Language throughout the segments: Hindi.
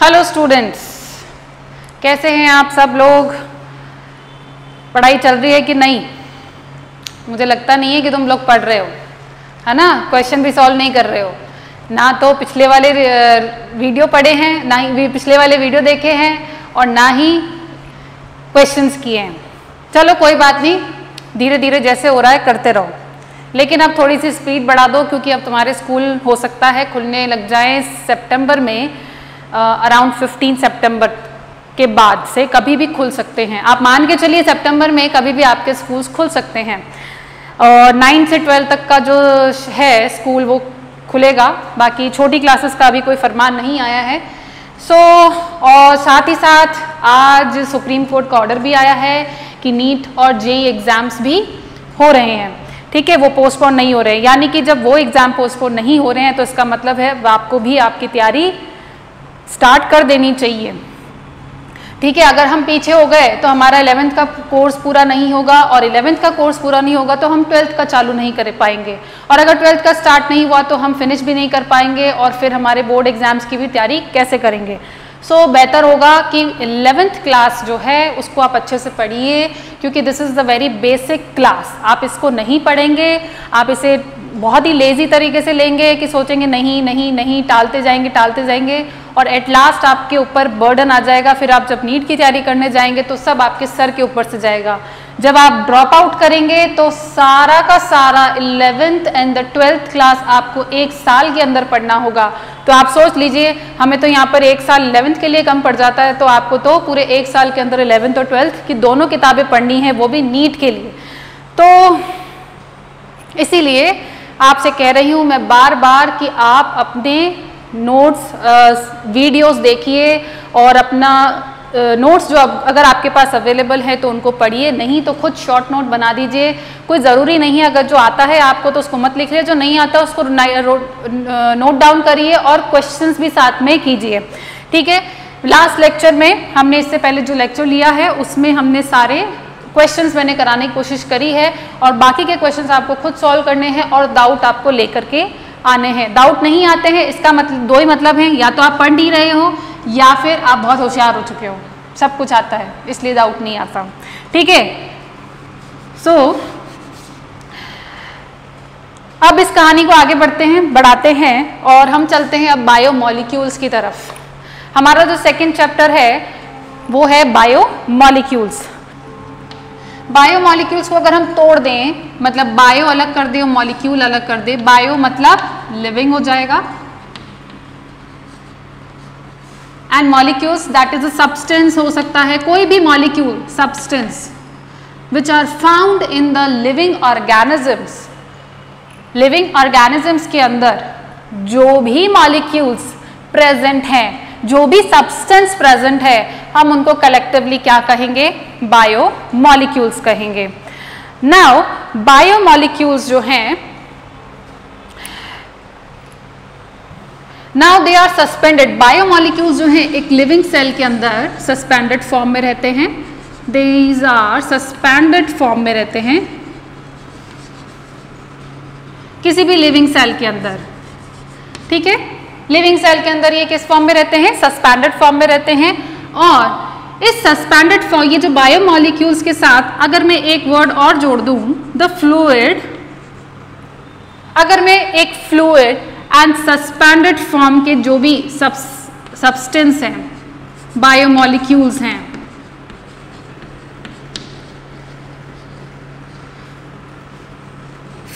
हेलो स्टूडेंट्स, कैसे हैं आप सब लोग? पढ़ाई चल रही है कि नहीं? मुझे लगता नहीं है कि तुम लोग पढ़ रहे हो, है ना? क्वेश्चन भी सॉल्व नहीं कर रहे हो, ना तो पिछले वाले वीडियो पढ़े हैं, ना ही पिछले वाले वीडियो देखे हैं और ना ही क्वेश्चंस किए हैं। चलो कोई बात नहीं, धीरे धीरे जैसे हो रहा है करते रहो, लेकिन अब थोड़ी सी स्पीड बढ़ा दो क्योंकि अब तुम्हारे स्कूल हो सकता है खुलने लग जाए सितंबर में, अराउंड 15 सितंबर के बाद से कभी भी खुल सकते हैं। आप मान के चलिए सितंबर में कभी भी आपके स्कूल्स खुल सकते हैं और 9 से 12 तक का जो है स्कूल वो खुलेगा, बाकी छोटी क्लासेस का अभी कोई फरमान नहीं आया है। और साथ ही साथ आज सुप्रीम कोर्ट का ऑर्डर भी आया है कि नीट और जेईई एग्जाम्स भी हो रहे हैं, ठीक है, वो पोस्टपोन नहीं हो रहे हैं। यानी कि जब वो एग्जाम पोस्टपोन नहीं हो रहे हैं तो इसका मतलब है आपको भी आपकी तैयारी स्टार्ट कर देनी चाहिए, ठीक है। अगर हम पीछे हो गए तो हमारा 11th का कोर्स पूरा नहीं होगा और 11th का कोर्स पूरा नहीं होगा तो हम 12th का चालू नहीं कर पाएंगे, और अगर 12th का स्टार्ट नहीं हुआ तो हम फिनिश भी नहीं कर पाएंगे और फिर हमारे बोर्ड एग्जाम्स की भी तैयारी कैसे करेंगे। बेहतर होगा कि 11th क्लास जो है उसको आप अच्छे से पढ़िए, क्योंकि this is the very basic class. आप इसको नहीं पढ़ेंगे, आप इसे बहुत ही लेजी तरीके से लेंगे कि सोचेंगे नहीं नहीं नहीं, टालते जाएंगे और एट लास्ट आपके ऊपर बर्डन आ जाएगा। फिर आप जब नीट की तैयारी करने जाएंगे तो सब आपके सर के ऊपर से जाएगा। जब आप ड्रॉप आउट करेंगे तो सारा का सारा 11th and the 12th class आपको एक साल के अंदर पढ़ना होगा। तो आप सोच लीजिए, हमें तो यहाँ पर एक साल 11th के लिए कम पड़ जाता है, तो आपको तो पूरे एक साल के अंदर 11th और 12th की दोनों किताबें पढ़नी है, वो भी नीट के लिए। तो इसीलिए आपसे कह रही हूँ मैं बार बार कि आप अपने नोट्स वीडियोस देखिए और अपना नोट्स जो अगर आपके पास अवेलेबल है तो उनको पढ़िए, नहीं तो खुद शॉर्ट नोट बना दीजिए। कोई ज़रूरी नहीं है अगर जो आता है आपको तो उसको मत लिखिए, जो नहीं आता उसको नोट डाउन करिए और क्वेश्चंस भी साथ में कीजिए, ठीक है। लास्ट लेक्चर में हमने इससे पहले जो लेक्चर लिया है उसमें हमने सारे क्वेश्चंस मैंने कराने की कोशिश करी है और बाकी के क्वेश्चंस आपको खुद सॉल्व करने हैं और डाउट आपको लेकर के आने हैं। डाउट नहीं आते हैं इसका मतलब दो ही मतलब है, या तो आप पढ़ नहीं रहे हो या फिर आप बहुत होशियार हो चुके हो, सब कुछ आता है इसलिए डाउट नहीं आता, ठीक है। अब इस कहानी को आगे बढ़ाते हैं और हम चलते हैं अब बायोमॉलिक्यूल्स की तरफ। हमारा जो सेकंड चैप्टर है वो है बायोमॉलिक्यूल्स। बायोमॉलिक्यूल्स को अगर हम तोड़ दें, मतलब बायो अलग कर दें और मॉलिक्यूल अलग कर दें, बायो मतलब लिविंग हो जाएगा and molecules that is a substance, हो सकता है कोई भी molecule substance which are found in the living organisms. Living organisms के अंदर जो भी मॉलिक्यूल्स प्रेजेंट हैं, जो भी सब्सटेंस प्रेजेंट है, हम उनको कलेक्टिवली क्या कहेंगे? बायोमॉलिक्यूल्स कहेंगे। नाउ बायोमॉलिक्यूल्स जो हैं, now they are suspended. Biomolecules जो हैं एक लिविंग सेल के अंदर सस्पेंडेड फॉर्म में रहते हैं, दीज आर सस्पेंडेड फॉर्म में रहते हैं किसी भी लिविंग सेल के अंदर, ठीक है। लिविंग सेल के अंदर ये किस फॉर्म में रहते हैं? सस्पेंडेड फॉर्म में रहते हैं। और इस सस्पेंडेड फॉर्म, ये जो बायोमॉलिक्यूल्स के साथ अगर मैं एक वर्ड और जोड़ दूं, द फ्लूइड, अगर मैं एक फ्लूइड एंड सस्पेंडेड फॉर्म के जो भी सब्सटेंस हैं, बायोमॉलिक्यूल्स हैं,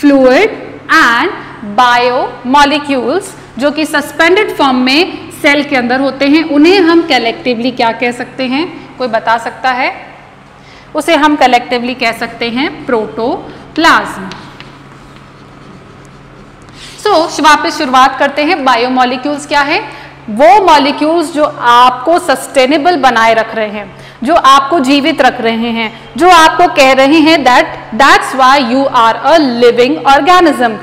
फ्लूइड एंड बायोमॉलिक्यूल्स जो कि सस्पेंडेड फॉर्म में सेल के अंदर होते हैं, उन्हें हम कलेक्टिवली क्या कह सकते हैं? कोई बता सकता है? उसे हम कलेक्टिवली कह सकते हैं प्रोटोप्लाज्म। वापस शुरुआत करते हैं। बायोमॉलिक्यूल्स क्या है? वो मॉलिक्यूल्स जो आपको सस्टेनेबल बनाए रख रहे हैं, जो आपको जीवित रख रहे हैं, जो आपको कह रहे हैं that's why you are a living organism.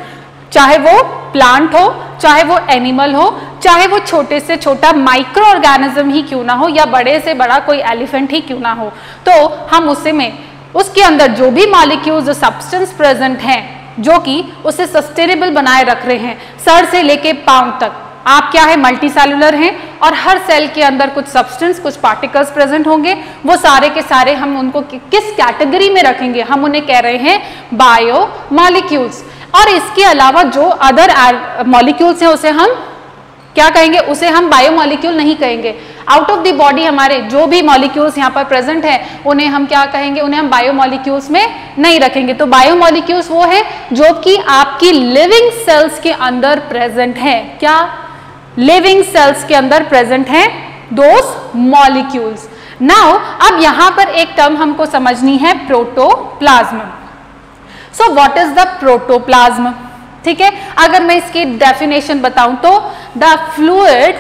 चाहे वो प्लांट हो, चाहे वो एनिमल हो, चाहे वो छोटे से छोटा माइक्रो ऑर्गेनिज्म ही क्यों ना हो या बड़े से बड़ा कोई एलिफेंट ही क्यों ना हो, तो हम उसके अंदर जो भी मॉलिक्यूल्स, जो सब्सटेंस प्रेजेंट हैं जो कि उसे सस्टेनेबल बनाए रख रहे हैं, सर से लेके पांव तक, आप क्या है, मल्टी सेलुलर हैं और हर सेल के अंदर कुछ सब्सटेंस, कुछ पार्टिकल्स प्रेजेंट होंगे। वो सारे के सारे हम उनको किस कैटेगरी में रखेंगे, हम उन्हें कह रहे हैं बायोमॉलिक्यूल्स। और इसके अलावा जो अदर मॉलिक्यूल्स हैं उसे हम क्या कहेंगे, उसे हम बायोमॉलिक्यूल नहीं कहेंगे। आउट ऑफ द बॉडी हमारे जो भी मॉलिक्यूल्स यहाँ पर प्रेजेंट हैं उन्हें हम क्या कहेंगे, उन्हें हम बायोमॉलिक्यूल्स में नहीं रखेंगे। तो बायोमॉलिक्यूल्स वो है जो कि आपकी लिविंग सेल्स के अंदर प्रेजेंट है। क्या लिविंग सेल्स के अंदर प्रेजेंट हैं दोस मॉलिक्यूल्स। नाउ अब यहां पर एक टर्म हमको समझनी है, protoplasm. So what is the protoplasm? ठीक है, अगर मैं इसकी डेफिनेशन बताऊं तो the fluid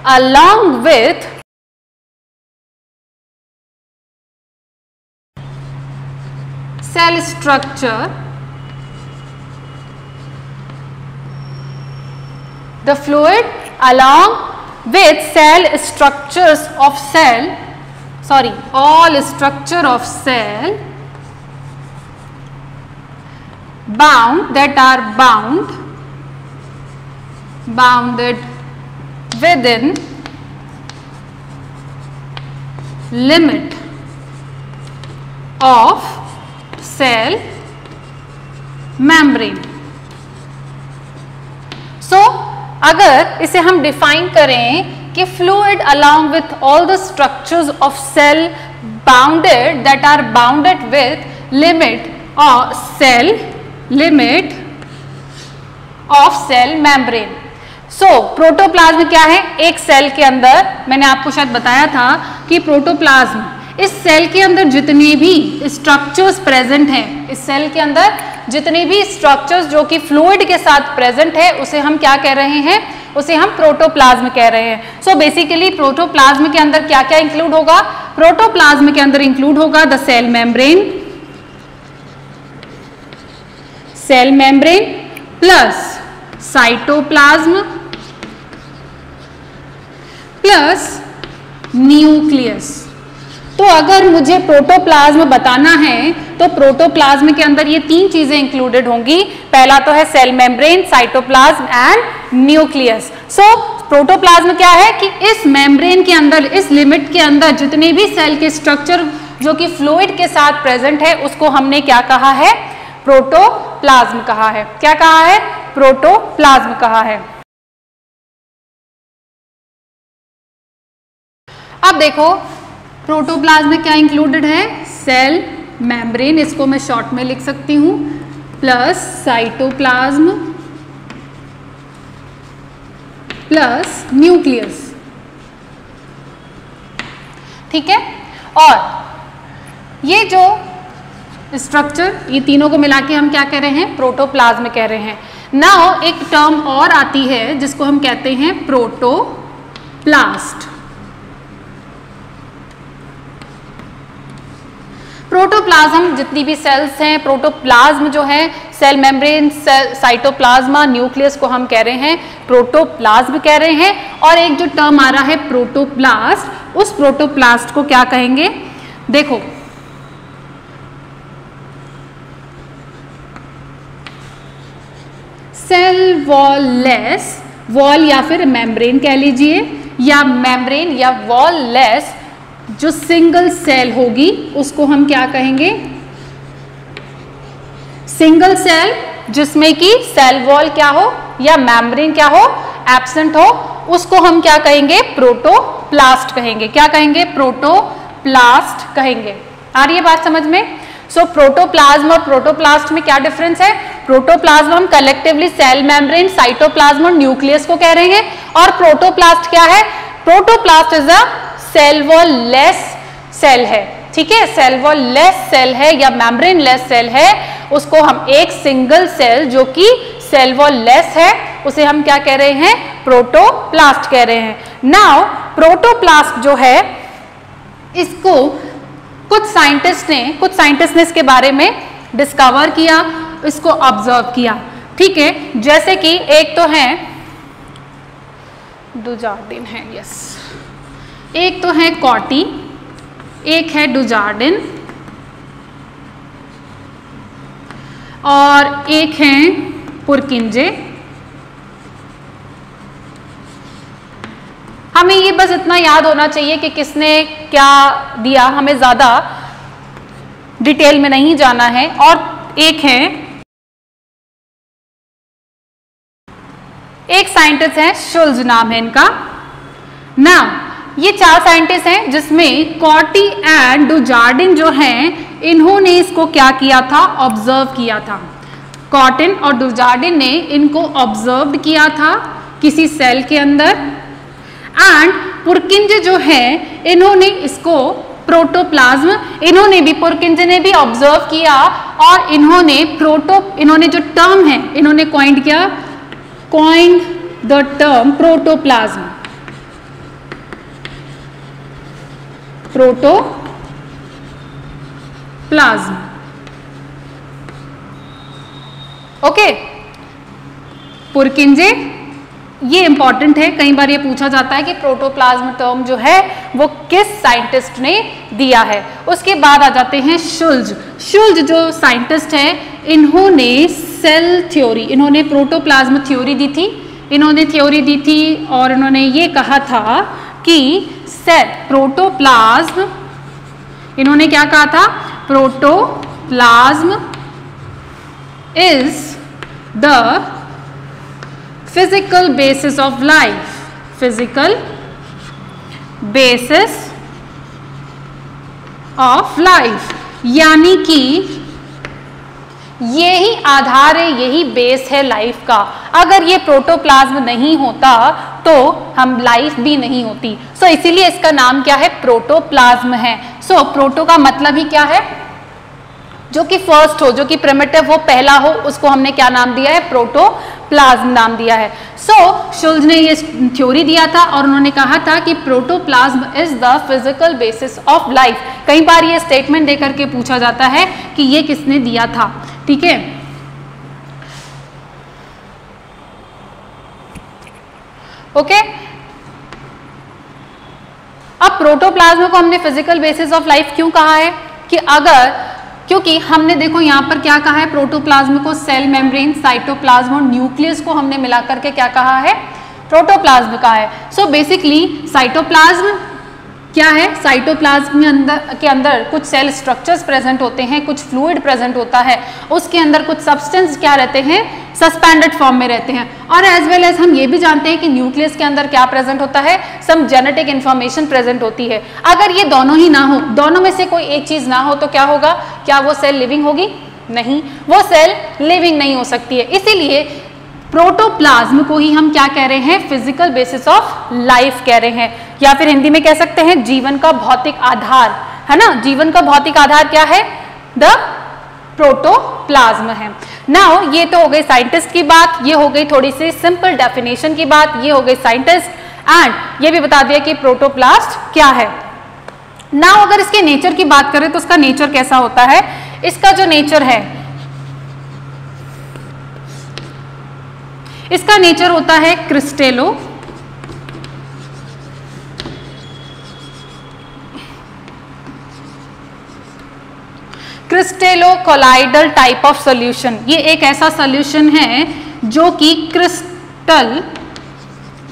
along with cell structure, the fluid along with cell structures of cell, sorry, all structure of cell bound, that are bounded within limit of cell membrane. So अगर इसे हम डिफाइन करें कि fluid along with all the structures of cell bounded, that are bounded with limit of cell membrane. So protoplasm क्या है? एक सेल के अंदर, मैंने आपको शायद बताया था कि प्रोटोप्लाज्म, इस सेल के अंदर जितने भी स्ट्रक्चर्स प्रेजेंट हैं, इस सेल के अंदर जितने भी स्ट्रक्चर्स जो कि फ्लूइड के साथ प्रेजेंट है, उसे हम क्या कह रहे हैं? उसे हम प्रोटोप्लाज्म कह रहे हैं। सो बेसिकली प्रोटोप्लाज्म के अंदर क्या क्या इंक्लूड होगा? प्रोटोप्लाज्म के अंदर इंक्लूड होगा the cell membrane plus cytoplasm plus nucleus. तो अगर मुझे प्रोटोप्लाज्म बताना है तो प्रोटोप्लाज्म के अंदर ये तीन चीजें इंक्लूडेड होंगी। पहला तो है cell membrane, cytoplasm and nucleus. So protoplasm क्या है कि इस मेम्ब्रेन के अंदर, इस लिमिट के अंदर जितने भी सेल के स्ट्रक्चर जो कि फ्लूइड के साथ प्रेजेंट है, उसको हमने क्या कहा है? प्रोटोप्लाज्म कहा है। क्या कहा है? प्रोटोप्लाज्म कहा है। अब देखो प्रोटोप्लाज्म में क्या इंक्लूडेड है? सेल मेम्ब्रेन, इसको मैं शॉर्ट में लिख सकती हूं, प्लस साइटोप्लाज्म प्लस न्यूक्लियस। ठीक है, और ये जो स्ट्रक्चर, ये तीनों को मिला के हम क्या कह रहे हैं? प्रोटोप्लाज्म कह रहे हैं। नाउ एक टर्म और आती है जिसको हम कहते हैं प्रोटोप्लास्ट। प्रोटोप्लाज्म जितनी भी सेल्स हैं, प्रोटोप्लाज्म जो है, सेल मेम्ब्रेन, साइटोप्लाज्मा, न्यूक्लियस को हम कह रहे हैं प्रोटोप्लाज्म कह रहे हैं। और एक जो टर्म आ रहा है प्रोटोप्लास्ट, उस प्रोटोप्लास्ट को क्या कहेंगे? देखो सेल वॉल लेस, वॉल या फिर मेम्ब्रेन कह लीजिए, या मेम्ब्रेन या वॉल लेस जो सिंगल सेल होगी उसको हम क्या कहेंगे? सिंगल सेल जिसमें कि सेल वॉल क्या हो या मेम्ब्रेन क्या हो, एब्सेंट हो, उसको हम क्या कहेंगे? प्रोटोप्लास्ट कहेंगे। क्या कहेंगे? प्रोटोप्लास्ट कहेंगे। आ रही है बात समझ में? सो प्रोटोप्लाज्म और प्रोटोप्लास्ट में क्या डिफरेंस है? प्रोटोप्लाज्म हम कलेक्टिवली सेल मेम्ब्रेन, साइटोप्लाज्म और न्यूक्लियस को कह रहे हैं, और प्रोटोप्लास्ट क्या है? Protoplast is a cell wall less cell है। ठीक है, सेल वॉल लेस सेल है या मेम्ब्रेन लेस सेल है, उसको हम एक सिंगल सेल जो कि सेल वॉल लेस है, उसे हम क्या कह रहे हैं? प्रोटोप्लास्ट कह रहे हैं। नाउ प्रोटोप्लास्ट जो है, इसको कुछ साइंटिस्ट ने इसके बारे में डिस्कवर किया, इसको ऑब्जर्व किया। ठीक है, जैसे कि एक तो है डुजार्डिन है, यस, एक तो है कॉटी, एक है डुजार्डिन और एक है पुरकिंजे। हमें ये बस इतना याद होना चाहिए कि किसने क्या दिया, हमें ज्यादा डिटेल में नहीं जाना है। और एक साइंटिस्ट है, शुल्ज नाम है इनका। नाउ ये 4 साइंटिस्ट हैं जिसमें कॉटी एंड डुजार्डिन जो हैं इन्होंने इसको क्या किया था, ऑब्जर्व किया था। कॉटन और डुजार्डिन ने इनको ऑब्जर्व किया था किसी सेल के अंदर। एंड पुरकिंजे जो है इन्होंने इसको प्रोटोप्लाज्म, इन्होंने भी, पुरकिंजे ने भी ऑब्जर्व किया और इन्होंने जो टर्म है इन्होंने कॉइंड किया, coined the term protoplasm. Protoplasm, okay. पुरकिंजे, ये इंपॉर्टेंट है, कई बार ये पूछा जाता है कि प्रोटोप्लाज्म टर्म जो है वो किस साइंटिस्ट ने दिया है। उसके बाद आ जाते हैं शुल्ज। शुल्ज जो साइंटिस्ट है इन्होंने सेल थ्योरी, इन्होंने प्रोटोप्लाज्म थ्योरी दी थी। इन्होंने थ्योरी दी थी और इन्होंने ये कहा था कि सेल प्रोटोप्लाज्म, इन्होंने क्या कहा था, protoplasm is the physical basis of life. Physical basis of life, यानी कि यही आधार है, यही बेस है लाइफ का। अगर ये प्रोटोप्लाज्म नहीं होता तो हम लाइफ भी नहीं होती। सो इसीलिए इसका नाम क्या है, प्रोटोप्लाज्म है। सो प्रोटो का मतलब ही क्या है, जो कि फर्स्ट हो, जो कि प्रिमिटिव हो, पहला हो, उसको हमने क्या नाम दिया है, प्रोटोप्लाज्म नाम दिया है। सो शुल्ज ने ये थ्योरी दिया था और उन्होंने कहा था कि protoplasm is the physical basis of life. कई बार ये स्टेटमेंट देकर के पूछा जाता है कि ये किसने दिया था, ठीक है। ओके, अब प्रोटोप्लाज्म को हमने फिजिकल बेसिस ऑफ लाइफ क्यों कहा है, कि क्योंकि हमने देखो यहाँ पर क्या कहा है, प्रोटोप्लाज्म को सेल मेम्ब्रेन, साइटोप्लाज्म और न्यूक्लियस को हमने मिलाकर के क्या कहा है, प्रोटोप्लाज्म कहा है। सो बेसिकली साइटोप्लाज्म क्या है, साइटोप्लाज्म के अंदर कुछ सेल स्ट्रक्चर्स प्रेजेंट होते हैं, कुछ फ्लूइड प्रेजेंट होता है, उसके अंदर कुछ सब्सटेंस क्या रहते हैं, सस्पेंडेड फॉर्म में रहते हैं। और एज वेल एज हम ये भी जानते हैं कि न्यूक्लियस के अंदर क्या प्रेजेंट होता है, सम जेनेटिक इंफॉर्मेशन प्रेजेंट होती है। अगर ये दोनों ही ना हो, दोनों में से कोई एक चीज ना हो तो क्या होगा, क्या वो सेल लिविंग होगी, नहीं, वो सेल लिविंग नहीं हो सकती है। इसीलिए प्रोटोप्लाज्म को ही हम क्या कह रहे हैं, फिजिकल बेसिस ऑफ लाइफ कह रहे हैं, या फिर हिंदी में कह सकते हैं जीवन का भौतिक आधार, है ना। जीवन का भौतिक आधार क्या है, द प्रोटोप्लाज्म है। नाउ ये तो हो गई साइंटिस्ट की बात, ये हो गई थोड़ी सी सिंपल डेफिनेशन की बात, ये हो गई साइंटिस्ट, एंड ये भी बता दिया कि प्रोटोप्लास्ट क्या है। नाउ अगर इसके नेचर की बात करें तो इसका नेचर कैसा होता है, इसका जो नेचर है, इसका नेचर होता है क्रिस्टेलो, क्रिस्टेलो कोलाइडल टाइप ऑफ सॉल्यूशन। ये एक ऐसा सॉल्यूशन है जो कि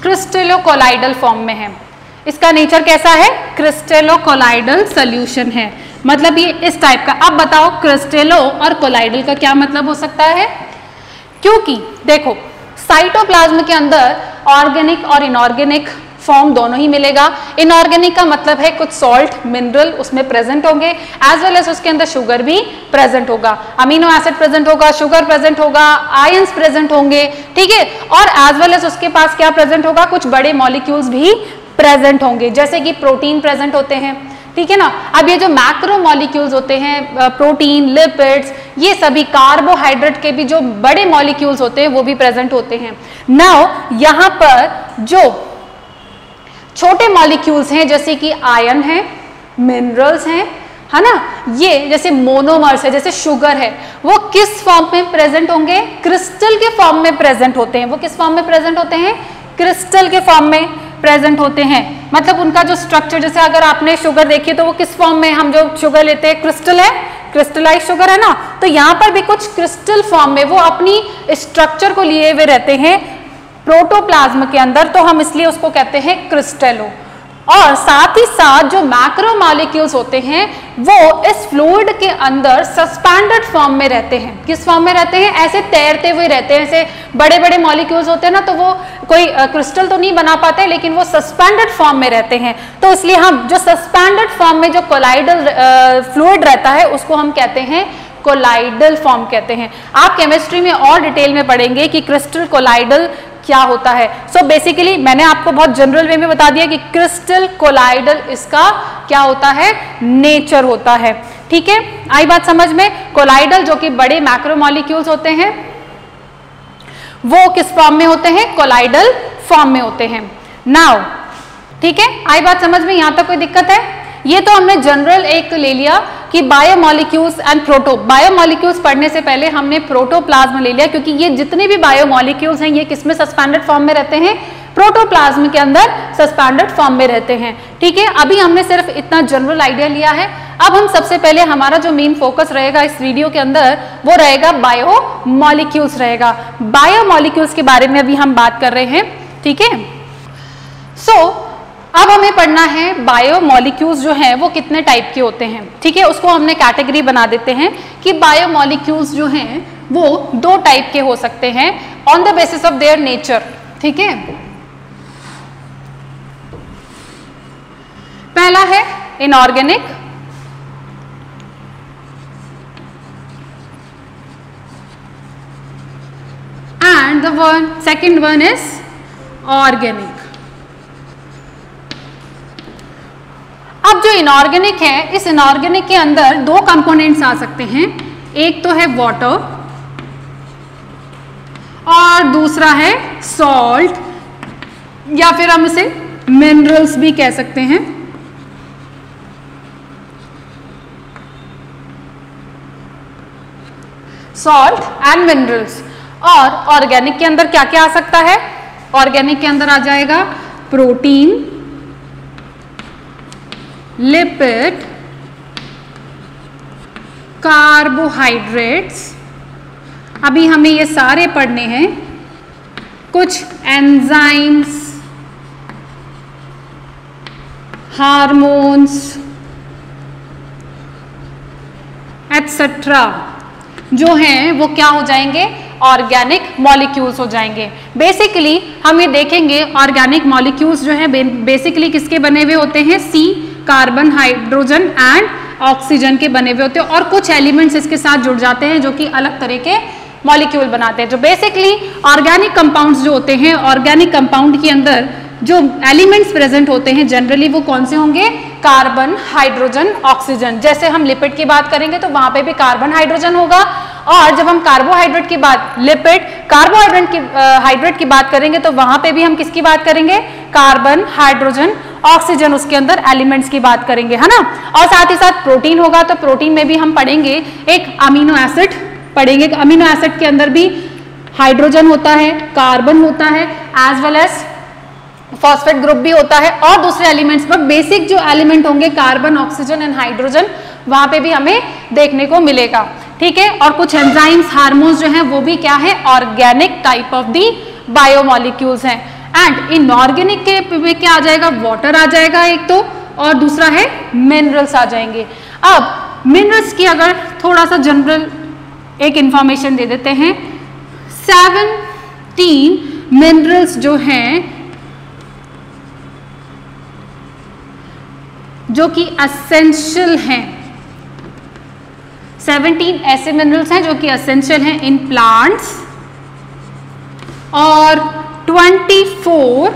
क्रिस्टेलो कोलाइडल फॉर्म में है। इसका नेचर कैसा है, क्रिस्टेलो कोलाइडल सॉल्यूशन है, मतलब ये इस टाइप का। अब बताओ क्रिस्टेलो और कोलाइडल का क्या मतलब हो सकता है, क्योंकि देखो साइटोप्लाज्म के अंदर ऑर्गेनिक और इनऑर्गेनिक फॉर्म दोनों ही मिलेगा। इनऑर्गेनिक का मतलब है कुछ सॉल्ट, मिनरल उसमें प्रेजेंट होंगे, एज वेल एज उसके अंदर शुगर भी प्रेजेंट होगा, अमीनो एसिड प्रेजेंट होगा, शुगर प्रेजेंट होगा, आयंस प्रेजेंट होंगे, ठीक है। और एज वेल एज उसके पास क्या प्रेजेंट होगा, कुछ बड़े मॉलिक्यूल्स भी प्रेजेंट होंगे, जैसे कि प्रोटीन प्रेजेंट होते हैं, ठीक है ना। अब ये जो मैक्रो मॉलिक्यूल्स होते हैं, प्रोटीन, लिपिड्स, ये सभी कार्बोहाइड्रेट के भी जो बड़े मॉलिक्यूल्स होते हैं वो भी प्रेजेंट होते हैं। नाउ यहाँ पर जो छोटे मॉलिक्यूल्स हैं जैसे कि आयन है, मिनरल्स हैं, है ना, ये जैसे मोनोमर्स है, जैसे शुगर है, वो किस फॉर्म में प्रेजेंट होंगे, क्रिस्टल के फॉर्म में प्रेजेंट होते हैं। वो किस फॉर्म में प्रेजेंट होते हैं, क्रिस्टल के फॉर्म में प्रेजेंट होते हैं, मतलब उनका जो स्ट्रक्चर, जैसे अगर आपने शुगर देखी तो वो किस फॉर्म में, हम जो शुगर लेते हैं क्रिस्टल है, क्रिस्टलाइज शुगर है ना, तो यहाँ पर भी कुछ क्रिस्टल फॉर्म में वो अपनी स्ट्रक्चर को लिए हुए रहते हैं प्रोटोप्लाज्म के अंदर, तो हम इसलिए उसको कहते हैं क्रिस्टलो। और साथ ही साथ जो मैक्रोमॉलिक्यूल्स होते हैं वो इस फ्लूइड के अंदर सस्पेंडेड फॉर्म में रहते हैं। किस फॉर्म में रहते हैं? ऐसे तैरते हुए रहते हैं। ऐसे बड़े बड़े मॉलिक्यूल्स होते हैं ना, तो वो कोई क्रिस्टल तो नहीं बना पाते, लेकिन वो सस्पेंडेड फॉर्म में रहते हैं। तो इसलिए हम जो सस्पेंडेड फॉर्म में जो कोलाइडल फ्लूइड रहता है उसको हम कहते हैं कोलाइडल फॉर्म कहते हैं। आप केमिस्ट्री में और डिटेल में पढ़ेंगे कि क्रिस्टल कोलाइडल क्या होता है। सो बेसिकली मैंने आपको बहुत जनरल वे में बता दिया कि क्रिस्टल कोलाइडल इसका क्या होता है, नेचर होता है। ठीक है, आई बात समझ में? कोलाइडल जो कि बड़े मैक्रोमॉलिक्यूल्स होते हैं वो किस फॉर्म में होते हैं? कोलाइडल फॉर्म में होते हैं। नाउ ठीक है, आई बात समझ में? यहां तक कोई दिक्कत है? ये तो हमने जनरल एक ले लिया कि बायोमॉलिक्यूल्स एंड प्रोटो। बायोमॉलिक्यूल्स पढ़ने से पहले हमने प्रोटोप्लाज्म ले लिया, क्योंकि ये जितने भी बायोमॉलिक्यूल्स हैं ये किसमें सस्पेंडेड फॉर्म में रहते हैं? प्रोटोप्लाज्म के अंदर सस्पेंडेड फॉर्म में रहते हैं। ठीक है, अभी हमने सिर्फ इतना जनरल आइडिया लिया है। अब हम सबसे पहले हमारा जो मेन फोकस रहेगा इस वीडियो के अंदर वो रहेगा बायोमॉलिक्यूल्स रहेगा। बायोमॉलिक्यूल्स के बारे में अभी हम बात कर रहे हैं। ठीक है, अब हमें पढ़ना है बायोमॉलिक्यूल्स जो हैं वो कितने टाइप के होते हैं। ठीक है, उसको हमने कैटेगरी बना देते हैं कि बायोमॉलिक्यूल्स जो हैं वो 2 टाइप के हो सकते हैं on the basis of their nature. ठीक है, पहला है inorganic, and the second one is organic. अब जो इनऑर्गेनिक है, इस इनऑर्गेनिक के अंदर 2 कंपोनेंट्स आ सकते हैं। एक तो है वाटर और दूसरा है सॉल्ट, या फिर हम इसे मिनरल्स भी कह सकते हैं। Salt and minerals. और ऑर्गेनिक के अंदर क्या क्या आ सकता है? ऑर्गेनिक के अंदर आ जाएगा प्रोटीन, लिपिड, कार्बोहाइड्रेट्स, अभी हमें ये सारे पढ़ने हैं, कुछ एंजाइम्स, हार्मोन्स एटसेट्रा जो हैं वो क्या हो जाएंगे? ऑर्गेनिक मॉलिक्यूल्स हो जाएंगे। बेसिकली हम ये देखेंगे ऑर्गेनिक मॉलिक्यूल्स जो हैं बेसिकली किसके बने हुए होते हैं? सी, कार्बन, हाइड्रोजन एंड ऑक्सीजन के बने हुए होते हैं, और कुछ एलिमेंट्स इसके साथ जुड़ जाते हैं जो कि अलग तरह के मॉलिक्यूल बनाते हैं। जो बेसिकली ऑर्गेनिक कंपाउंड्स जो होते हैं, ऑर्गेनिक कंपाउंड के अंदर जो एलिमेंट्स प्रेजेंट होते हैं जनरली वो कौन से होंगे? Carbon, hydrogen, oxygen. जैसे हम लिपिड की बात करेंगे तो वहां पे भी कार्बन, हाइड्रोजन होगा, और जब हम कार्बोहाइड्रेट की बात, लिपिड, कार्बोहाइड्रेट की बात करेंगे तो वहां पे भी हम किसकी बात करेंगे? कार्बन, हाइड्रोजन, ऑक्सीजन, उसके अंदर एलिमेंट्स की बात करेंगे, है ना। और साथ ही साथ प्रोटीन होगा, तो प्रोटीन में भी हम पढ़ेंगे एक अमीनो एसिड पढ़ेंगे। अमीनो एसिड के अंदर भी हाइड्रोजन होता है, कार्बन होता है, as well as phosphate group भी होता है, और दूसरे एलिमेंट्स, बट बेसिक जो एलिमेंट होंगे कार्बन, ऑक्सीजन एंड हाइड्रोजन, वहां पे भी हमें देखने को मिलेगा। ठीक है, और कुछ एंजाइम्स, हार्मोन्स जो हैं वो भी क्या है? Organic type of the biomolecules हैं। एंड इनऑर्गेनिक के में क्या आ जाएगा? वाटर आ जाएगा एक तो, और दूसरा है मिनरल्स आ जाएंगे। अब मिनरल्स की अगर थोड़ा सा जनरल एक इंफॉर्मेशन दे देते हैं, 17 मिनरल्स जो हैं जो कि एसेंशियल हैं, 17 ऐसे मिनरल्स हैं जो कि एसेंशियल हैं इन प्लांट्स, और 24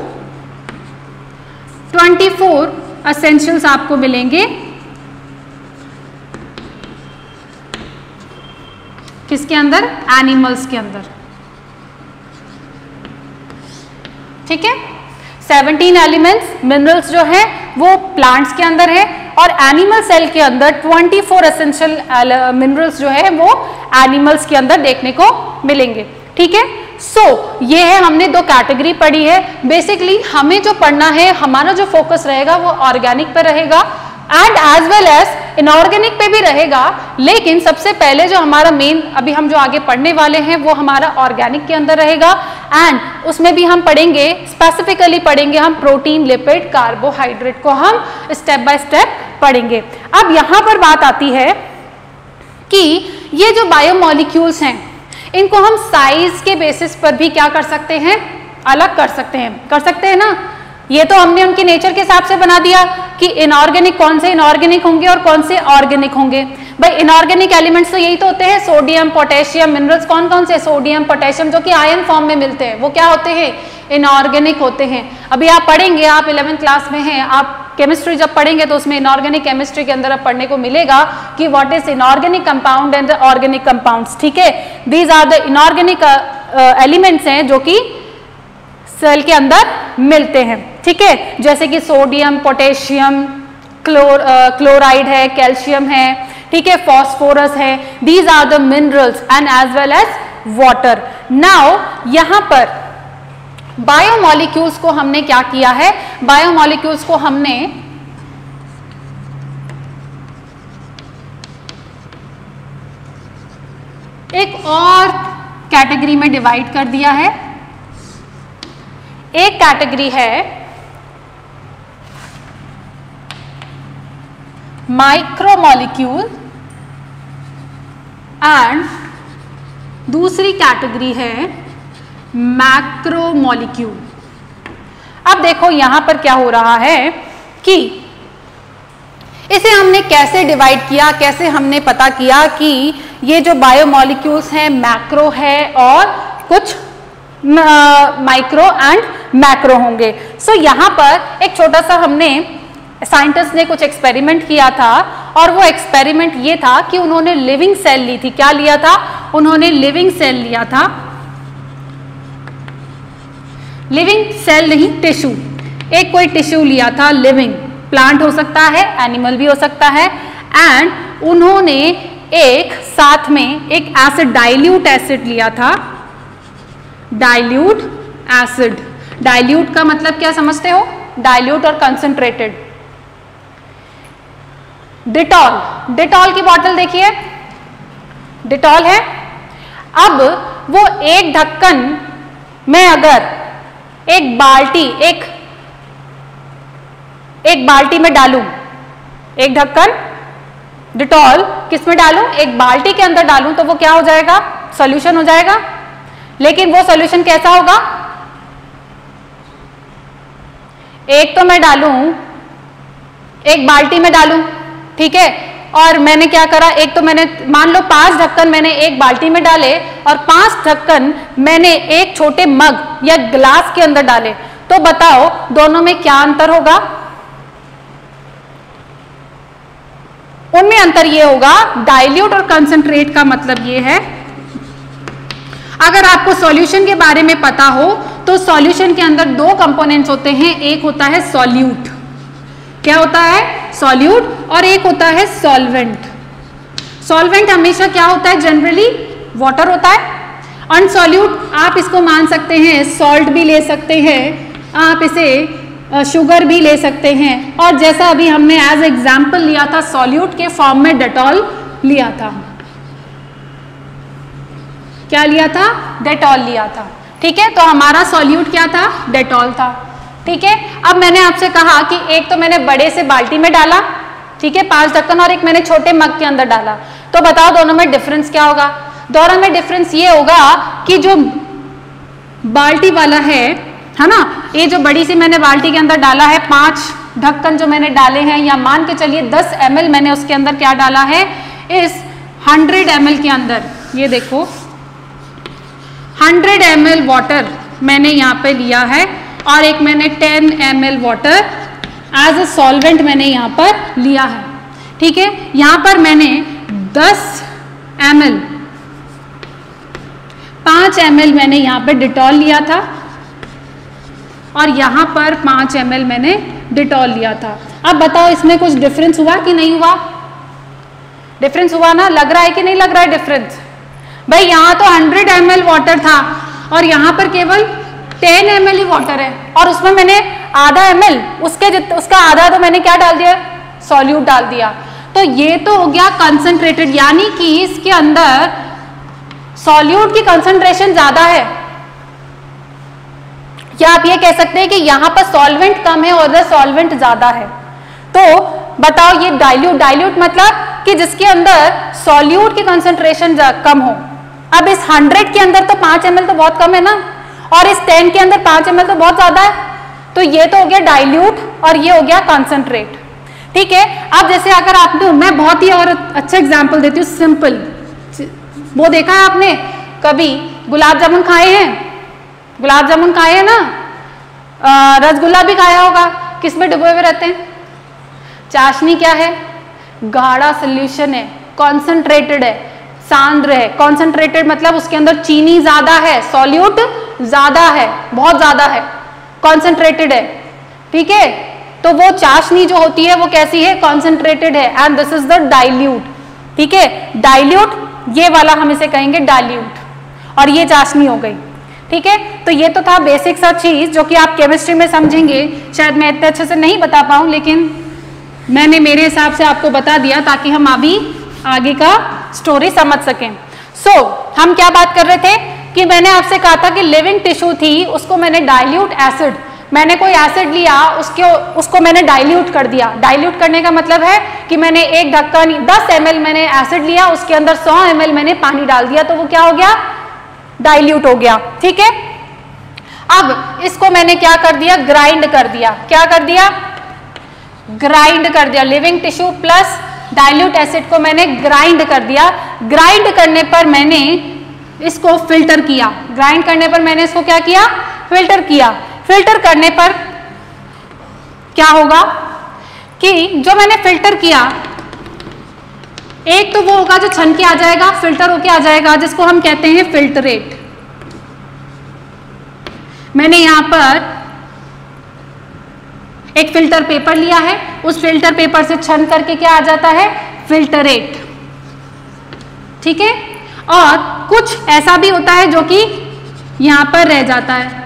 एसेंशियल्स आपको मिलेंगे किसके अंदर? एनिमल्स के अंदर। ठीक है, 17 एलिमेंट्स मिनरल्स जो है वो प्लांट्स के अंदर है, और एनिमल सेल के अंदर 24 एसेंशियल मिनरल्स जो है वो एनिमल्स के अंदर देखने को मिलेंगे। ठीक है, सो ये है, हमने दो कैटेगरी पढ़ी है। बेसिकली हमें जो पढ़ना है, हमारा जो फोकस रहेगा वो ऑर्गेनिक पे रहेगा and as well as inorganic पे भी रहेगा, लेकिन सबसे पहले जो हमारा मेन अभी हम जो आगे पढ़ने वाले हैं वो हमारा ऑर्गेनिक के अंदर रहेगा एंड उसमें भी हम पढ़ेंगे, स्पेसिफिकली पढ़ेंगे हम प्रोटीन, लिपिड, कार्बोहाइड्रेट को हम स्टेप बाय स्टेप पढ़ेंगे। अब यहां पर बात आती है कि ये जो बायोमॉलिक्यूल्स हैं इनको हम साइज के बेसिस पर भी क्या कर सकते हैं, अलग कर सकते हैं ना। ये तो हमने उनके नेचर के हिसाब से बना दिया कि इनऑर्गेनिक कौन से इनऑर्गेनिक होंगे और कौन से ऑर्गेनिक होंगे। भाई इनऑर्गेनिक एलिमेंट्स तो यही तो होते हैं, सोडियम, पोटेशियम, मिनरल्स कौन कौन से, सोडियम, पोटेशियम, जो कि आयन फॉर्म में मिलते हैं, वो क्या होते हैं, इनऑर्गेनिक होते हैं। अभी आप पढ़ेंगे, आप 11th क्लास में हैं, आप केमिस्ट्री जब पढ़ेंगे तो उसमें इनऑर्गेनिक केमिस्ट्री के अंदर आप पढ़ने को मिलेगा कि what is inorganic compound and the organic compounds. ठीक है, these are the inorganic elements हैं जो कि सेल के अंदर मिलते हैं। ठीक है, जैसे कि सोडियम, पोटेशियम, क्लोराइड है, कैल्शियम है, ठीक है, फॉस्फोरस है, these are the minerals and as well as water. Now यहां पर बायोमॉलिक्यूल्स को हमने क्या किया है, बायोमॉलिक्यूल्स को हमने एक और कैटेगरी में डिवाइड कर दिया है। एक कैटेगरी है माइक्रोमॉलिक्यूल एंड दूसरी कैटेगरी है मैक्रोमॉलिक्यूल। अब देखो यहां पर क्या हो रहा है कि इसे हमने कैसे डिवाइड किया, कैसे हमने पता किया कि ये जो बायोमॉलिक्यूल्स हैं मैक्रो है और कुछ माइक्रो एंड मैक्रो होंगे। सो यहां पर एक छोटा सा हमने साइंटिस्ट ने कुछ एक्सपेरिमेंट किया था और वो एक्सपेरिमेंट ये था कि उन्होंने लिविंग सेल ली थी। क्या लिया था, उन्होंने लिविंग सेल लिया था, लिविंग सेल नहीं टिश्यू, एक कोई टिश्यू लिया था लिविंग, प्लांट हो सकता है, एनिमल भी हो सकता है, एंड उन्होंने एक साथ में एक एसिड, डाइल्यूट एसिड लिया था। डाइल्यूट एसिड, डाइल्यूट का मतलब क्या समझते हो, डाइल्यूट और कंसंट्रेटेड। डिटॉल, डिटॉल की बोतल देखिए, डिटॉल है। अब वो एक ढक्कन में अगर एक बाल्टी में डालूं, एक ढक्कन डिटॉल किस में डालूं, एक बाल्टी के अंदर डालूं, तो वो क्या हो जाएगा, सॉल्यूशन हो जाएगा। लेकिन वो सॉल्यूशन कैसा होगा, एक तो मैं डालूं, एक बाल्टी में डालूं, ठीक है, और मैंने क्या करा, एक तो मैंने मान लो 5 ढक्कन मैंने एक बाल्टी में डाले और 5 ढक्कन मैंने एक छोटे मग या ग्लास के अंदर डाले, तो बताओ दोनों में क्या अंतर होगा। उनमें अंतर ये होगा, डाइल्यूट और कंसंट्रेट का मतलब ये है, अगर आपको सॉल्यूशन के बारे में पता हो तो सॉल्यूशन के अंदर 2 कंपोनेंट्स होते हैं, एक होता है सॉल्यूट, क्या होता है, सॉल्यूट, और एक होता है सॉल्वेंट। सॉल्वेंट हमेशा क्या होता है, जनरली वाटर होता है। अनसॉल्यूट आप इसको मान सकते हैं, सॉल्ट भी ले सकते हैं, आप इसे शुगर भी ले सकते हैं, और जैसा अभी हमने एज एग्जाम्पल लिया था, सॉल्यूट के फॉर्म में डेटॉल लिया था। क्या लिया था, डेटॉल लिया था। ठीक है, तो हमारा सॉल्यूट क्या था, डेटॉल था। ठीक है, अब मैंने आपसे कहा कि एक तो मैंने बड़े से बाल्टी में डाला, ठीक है, 5 ढक्कन, और एक मैंने छोटे मग के अंदर डाला, तो बताओ दोनों में डिफरेंस क्या होगा। दोनों में डिफरेंस ये होगा कि जो बाल्टी वाला है ना, ये जो बड़ी सी मैंने बाल्टी के अंदर डाला है, 5 ढक्कन जो मैंने डाले हैं, या मान के चलिए 10 ml मैंने उसके अंदर क्या डाला है, इस 100 ml के अंदर, ये देखो 100 ml वाटर मैंने यहाँ पे लिया है, और एक मैंने 10 ml water as a solvent मैंने यहाँ पर लिया है। ठीक है, यहाँ पर मैंने 10 ml 5 ml मैंने यहाँ पे डिटॉल लिया था, और यहाँ पर 5 ml मैंने डिटॉल लिया था। अब बताओ इसमें कुछ डिफरेंस हुआ कि नहीं हुआ, डिफरेंस हुआ ना, लग रहा है कि नहीं लग रहा है डिफरेंस। भाई यहाँ तो 100 ml वाटर था और यहाँ पर केवल 10 ml ही वाटर है और उसमें मैंने आधा ml उसका आधा तो मैंने क्या डाल दिया, सॉल्यूट डाल दिया। तो ये तो हो गया कंसंट्रेटेड, यानी कि इसके अंदर सॉल्यूट की कंसंट्रेशन ज्यादा है, या आप ये कह सकते हैं कि यहाँ पर सॉल्वेंट कम है और उधर सॉल्वेंट ज्यादा है। तो बताओ ये डाइल्यूट मतलब कि जिसके अंदर सॉल्यूट की कंसंट्रेशन कम हो। अब इस 100 के अंदर तो 5 ml तो बहुत कम है ना, और इस 10 के अंदर 5 ml तो बहुत ज्यादा है। तो ये तो हो गया डाइल्यूट और ये हो गया कॉन्सेंट्रेट। ठीक है, अब जैसे अगर आपने, मैं बहुत ही और अच्छा एग्जाम्पल देती हूँ, सिंपल। वो देखा है आपने कभी गुलाब जामुन खाए हैं? गुलाब जामुन खाए हैं ना, रसगुल्ला भी खाया होगा, किसमें डुबे हुए रहते हैं? चाशनी क्या है? गाढ़ा सोल्यूशन है, कॉन्सेंट्रेटेड है, सांद्र है। कॉन्सेंट्रेटेड मतलब उसके अंदर चीनी ज्यादा है, सॉल्यूट ज्यादा है, बहुत ज्यादा है, कॉन्सेंट्रेटेड है। ठीक है, तो वो चाशनी जो होती है वो कैसी है? कॉन्सेंट्रेटेड है, and this is the dilute. ठीक है, डाइल्यूट ये वाला हम इसे कहेंगे डाइल्यूट, और ये चाशनी हो गई। ठीक है, तो ये तो था बेसिक सा चीज जो कि आप केमिस्ट्री में समझेंगे। शायद मैं इतने अच्छे से नहीं बता पाऊं, लेकिन मैंने मेरे हिसाब से आपको बता दिया ताकि हम अभी आगे का स्टोरी समझ सकें। हम क्या बात कर रहे थे कि मैंने आपसे कहा था कि लिविंग टिश्यू थी, उसको मैंने डाइल्यूट एसिड, मैंने कोई एसिड लिया, उसको मैंने डाइल्यूट कर दिया। डाइल्यूट करने का मतलब है कि मैंने एक ढक्कन 10 ml मैंने एसिड लिया, उसके अंदर 100 ml मैंने पानी डाल दिया, तो वो क्या हो गया? डाइल्यूट हो गया। ठीक है, अब इसको मैंने क्या कर दिया? ग्राइंड कर दिया। क्या कर दिया? ग्राइंड कर दिया। Living tissue plus dilute acid को मैंने ग्राइंड कर दिया। ग्राइंड करने पर मैंने इसको फिल्टर किया। ग्राइंड करने पर मैंने इसको क्या किया? फिल्टर किया। फिल्टर करने पर क्या होगा कि जो मैंने फिल्टर किया, एक तो वो होगा जो छन के आ जाएगा, फिल्टर होके आ जाएगा, जिसको हम कहते हैं फिल्टरेट। मैंने यहां पर एक फिल्टर पेपर लिया है, उस फिल्टर पेपर से छन करके क्या आ जाता है? फिल्टरेट। ठीक है, और कुछ ऐसा भी होता है जो कि यहां पर रह जाता है।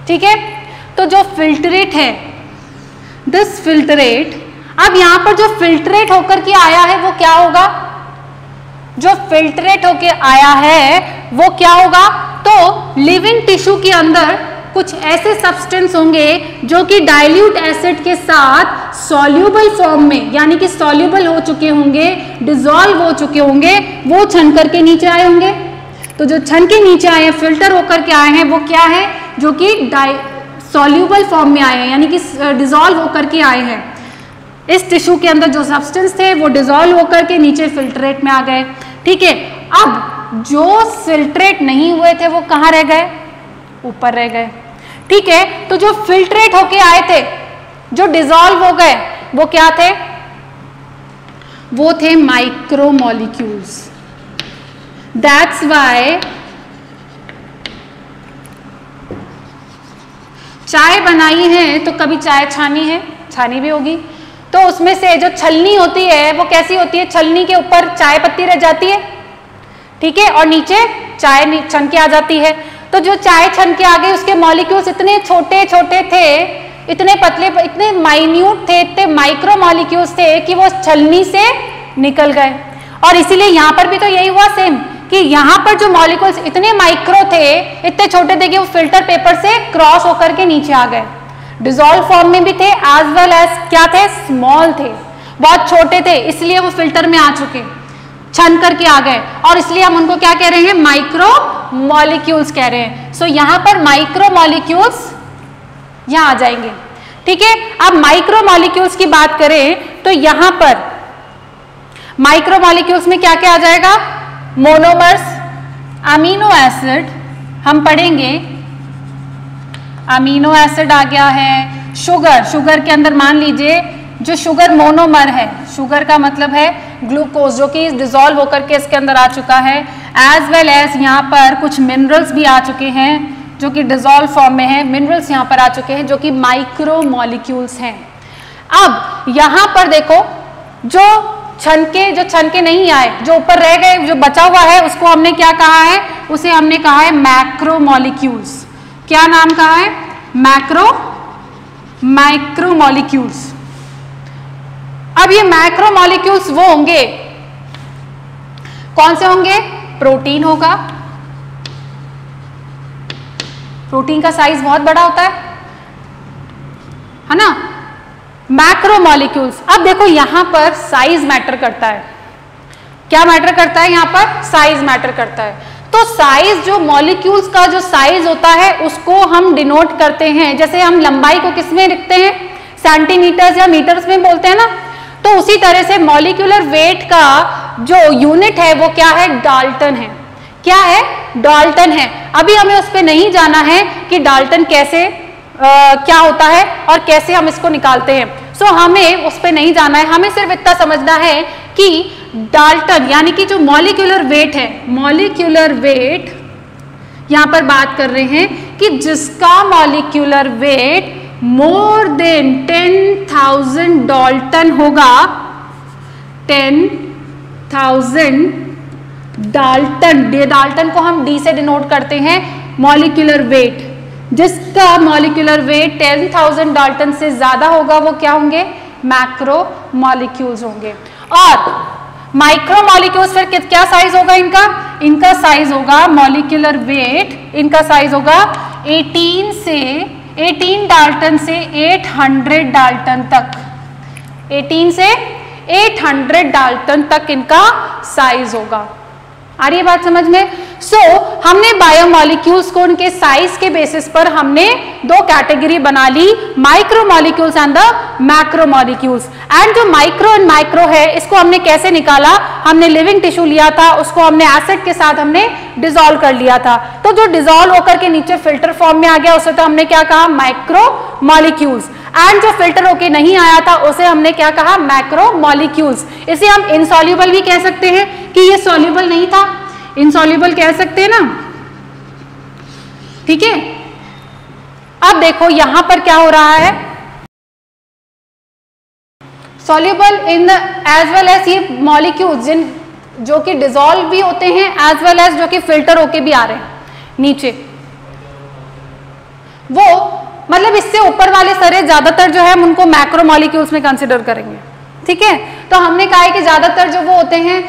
ठीक है, तो जो फिल्टरेट है, दिस फिल्टरेट, अब यहां पर जो फिल्टरेट होकर के आया है वो क्या होगा? जो फिल्टरेट होके आया है वो क्या होगा? तो लिविंग टिश्यू के अंदर कुछ ऐसे सब्सटेंस होंगे जो कि डाइल्यूट एसिड के साथ सॉल्यूबल फॉर्म में, यानी कि सॉल्यूबल हो चुके होंगे, डिसॉल्व हो चुके होंगे, वो छन करके नीचे आए होंगे। तो जो छन के नीचे आए हैं, फिल्टर होकर के आए हैं, वो क्या है? जो कि सॉल्यूबल फॉर्म में आए हैं, यानी कि डिसॉल्व होकर के आए हैं। इस टिश्यू के अंदर जो सब्सटेंस थे वो डिसॉल्व होकर के नीचे फिल्टरेट में आ गए। ठीक है, अब जो फिल्टरेट नहीं हुए थे वो कहाँ रह गए? ऊपर रह गए। ठीक है, तो जो फिल्टरेट होके आए थे, जो डिसॉल्व हो गए, वो क्या थे? वो थे माइक्रोमोलिक्यूल्स। दैट्स वाई चाय बनाई है तो कभी चाय छानी है, छानी भी होगी, तो उसमें से जो छलनी होती है वो कैसी होती है? छलनी के ऊपर चाय पत्ती रह जाती है, ठीक है, और नीचे चाय छन के आ जाती है। तो जो चाय छन के आ गई, उसके मॉलिक्यूल्स इतने छोटे छोटे थे, इतने पतले, इतने माइन्यूट थे, इतने माइक्रो मॉलिक्यूल्स थे कि वो छलनी से निकल गए। और इसीलिए यहाँ पर भी तो यही हुआ सेम, कि यहाँ पर जो मॉलिक्यूल्स इतने माइक्रो थे, इतने छोटे थे कि वो फिल्टर पेपर से क्रॉस होकर के नीचे आ गए। डिसॉल्व फॉर्म में भी थे, एज वेल एज क्या थे? स्मॉल थे, बहुत छोटे थे, इसलिए वो फिल्टर में आ चुके, छन करके आ गए, और इसलिए हम उनको क्या कह रहे हैं? माइक्रो मॉलिक्यूल्स कह रहे हैं। सो यहाँ पर माइक्रो मॉलिक्यूल्स यहाँ आ जाएंगे। ठीक है, अब माइक्रो मॉलिक्यूल्स की बात करें तो यहाँ पर माइक्रो मॉलिक्यूल्स में क्या क्या आ जाएगा? मोनोमर्स, अमीनो एसिड हम पढ़ेंगे, अमीनो एसिड आ गया है। शुगर, शुगर के अंदर मान लीजिए जो शुगर मोनोमर है, शुगर का मतलब है ग्लूकोज, जो कि डिसॉल्व होकर के इसके अंदर आ चुका है। एज वेल एज यहाँ पर कुछ मिनरल्स भी आ चुके हैं जो कि डिसॉल्व फॉर्म में है। मिनरल्स यहाँ पर आ चुके हैं जो कि माइक्रो मॉलिक्यूल्स हैं। अब यहाँ पर देखो, जो जो छनके नहीं आए, जो ऊपर रह गए, जो बचा हुआ है, उसको हमने क्या कहा है? उसे हमने कहा है मैक्रोमोलिक्यूल्स। क्या नाम कहा है? माइक्रोमोलिक्यूल्स। अब ये मैक्रोमोलिक्यूल्स वो होंगे, कौन से होंगे? प्रोटीन होगा, प्रोटीन का साइज बहुत बड़ा होता है ना? मैक्रोमोलिक्यूल्स। अब देखो यहां पर साइज मैटर करता है। क्या मैटर करता है? यहां पर साइज मैटर करता है। तो साइज, जो मॉलिक्यूल्स का जो साइज होता है उसको हम डिनोट करते हैं, जैसे हम लंबाई को किसमें लिखते हैं? सेंटीमीटर्स या मीटर्स में बोलते हैं ना। तो उसी तरह से मॉलिक्यूलर वेट का जो यूनिट है वो क्या है? डाल्टन है। क्या है? डाल्टन है। अभी हमें उस पर नहीं जाना है कि डाल्टन कैसे क्या होता है और कैसे हम इसको निकालते हैं। सो हमें उस पर नहीं जाना है, हमें सिर्फ इतना समझना है कि डाल्टन यानी कि जो मॉलिक्यूलर वेट है, मॉलिक्यूलर वेट यहां पर बात कर रहे हैं कि जिसका molecular weight more than 10,000 Dalton होगा, 10,000 डाल्टन, डाल्टन को हम डी से डिनोट करते हैं मॉलिक्यूलर वेट। जिसका मॉलिक्यूलर वेट 10,000 डाल्टन से ज्यादा होगा वो क्या होंगे? मैक्रोमोलिक्यूल्स होंगे। और माइक्रोमोलिक्यूल्स फिर क्या साइज होगा इनका? इनका साइज होगा मॉलिक्यूलर वेट, इनका साइज होगा 18 डाल्टन से 800 डाल्टन तक, 18 से 800 डाल्टन तक इनका साइज होगा। आ रही है बात समझ में? हमने बायोमॉलिक्यूल्स को उनके साइज के बेसिस पर हमने दो कैटेगरी बना ली, माइक्रोमॉलिक्यूल्स एंड द मैक्रोमॉलिक्यूल्स। एंड जो माइक्रो एंड माइक्रो है इसको हमने कैसे निकाला? हमने लिविंग टिश्यू लिया था, उसको हमने एसिड के साथ हमने डिसॉल्व कर लिया था। तो जो डिसॉल्व होकर के नीचे फिल्टर फॉर्म में आ गया उसे तो हमने क्या कहा? माइक्रोमॉलिक्यूल्स। एंड जो फिल्टर होके नहीं आया था उसे हमने क्या कहा? मैक्रोमॉलिक्यूल्स। इसे हम इनसॉल्युबल भी कह सकते हैं कि ये सॉल्युबल नहीं था, इनसॉल्युबल कह सकते हैं ना, ठीक है। अब देखो यहां पर क्या हो रहा है? Soluble in as well as ये मॉलिक्यूल्स जो कि डिसॉल्व भी होते हैं एज वेल एज जो कि फिल्टर होके भी आ रहे हैं नीचे, वो मतलब इससे ऊपर वाले सारे ज्यादातर जो है हम उनको मैक्रोमॉलिक्यूल्स में कंसिडर करेंगे, ठीक है। तो हमने कहा है कि ज्यादातर जो वो होते हैं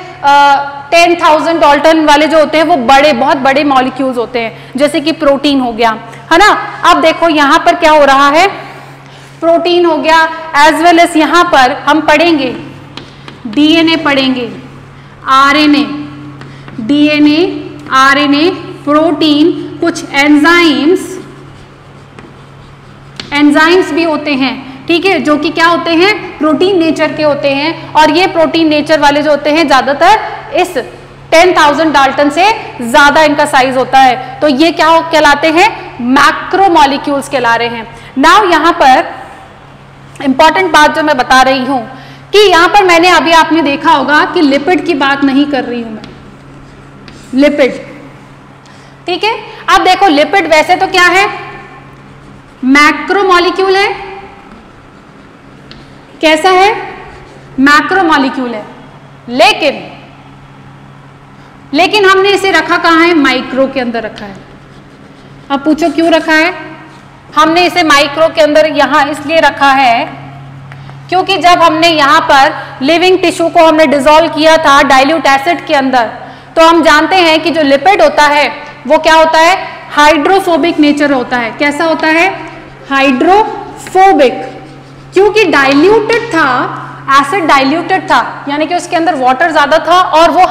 10,000 डाल्टन वाले जो होते हैं वो बड़े, बहुत बड़े मॉलिक्यूल्स होते हैं, जैसे कि प्रोटीन हो गया, है ना। अब देखो यहां पर क्या हो रहा है? प्रोटीन हो गया एज वेल एज यहां पर हम पढ़ेंगे डीएनए, पढ़ेंगे आरएनए, डीएनए, आरएनए, प्रोटीन, कुछ एंजाइम्स भी होते हैं, ठीक है, जो कि क्या होते हैं? प्रोटीन नेचर के होते हैं। और ये प्रोटीन नेचर वाले जो होते हैं ज्यादातर इस 10,000 डाल्टन से ज्यादा इनका साइज होता है। तो ये क्या कहलाते हैं? मैक्रोमॉलिक्यूल्स कहला रहे हैं। नाउ यहां पर इंपॉर्टेंट बात जो मैं बता रही हूं कि यहां पर मैंने अभी आपने देखा होगा कि लिपिड की बात नहीं कर रही हूं मैं, लिपिड, ठीक है। अब देखो लिपिड वैसे तो क्या है? मैक्रोमॉलिक्यूल है। कैसा है? मैक्रोमॉलिक्यूल है। लेकिन हमने इसे रखा कहां है? माइक्रो के अंदर रखा है। अब पूछो क्यों रखा है? हमने इसे माइक्रो के अंदर यहां इसलिए रखा है क्योंकि जब हमने यहां पर लिविंग टिश्यू को हमने डिसॉल्व किया था डाइल्यूट एसिड के अंदर, तो हम जानते हैं कि जो लिपिड होता है वो क्या होता है? हाइड्रोफोबिक नेचर होता है। कैसा होता है? हाइड्रोफोबिक। क्योंकि डाइल्यूटेड था, एसिड डाइल्यूटेड था, यानी कि उसके अंदर वाटर ज्यादा था और वो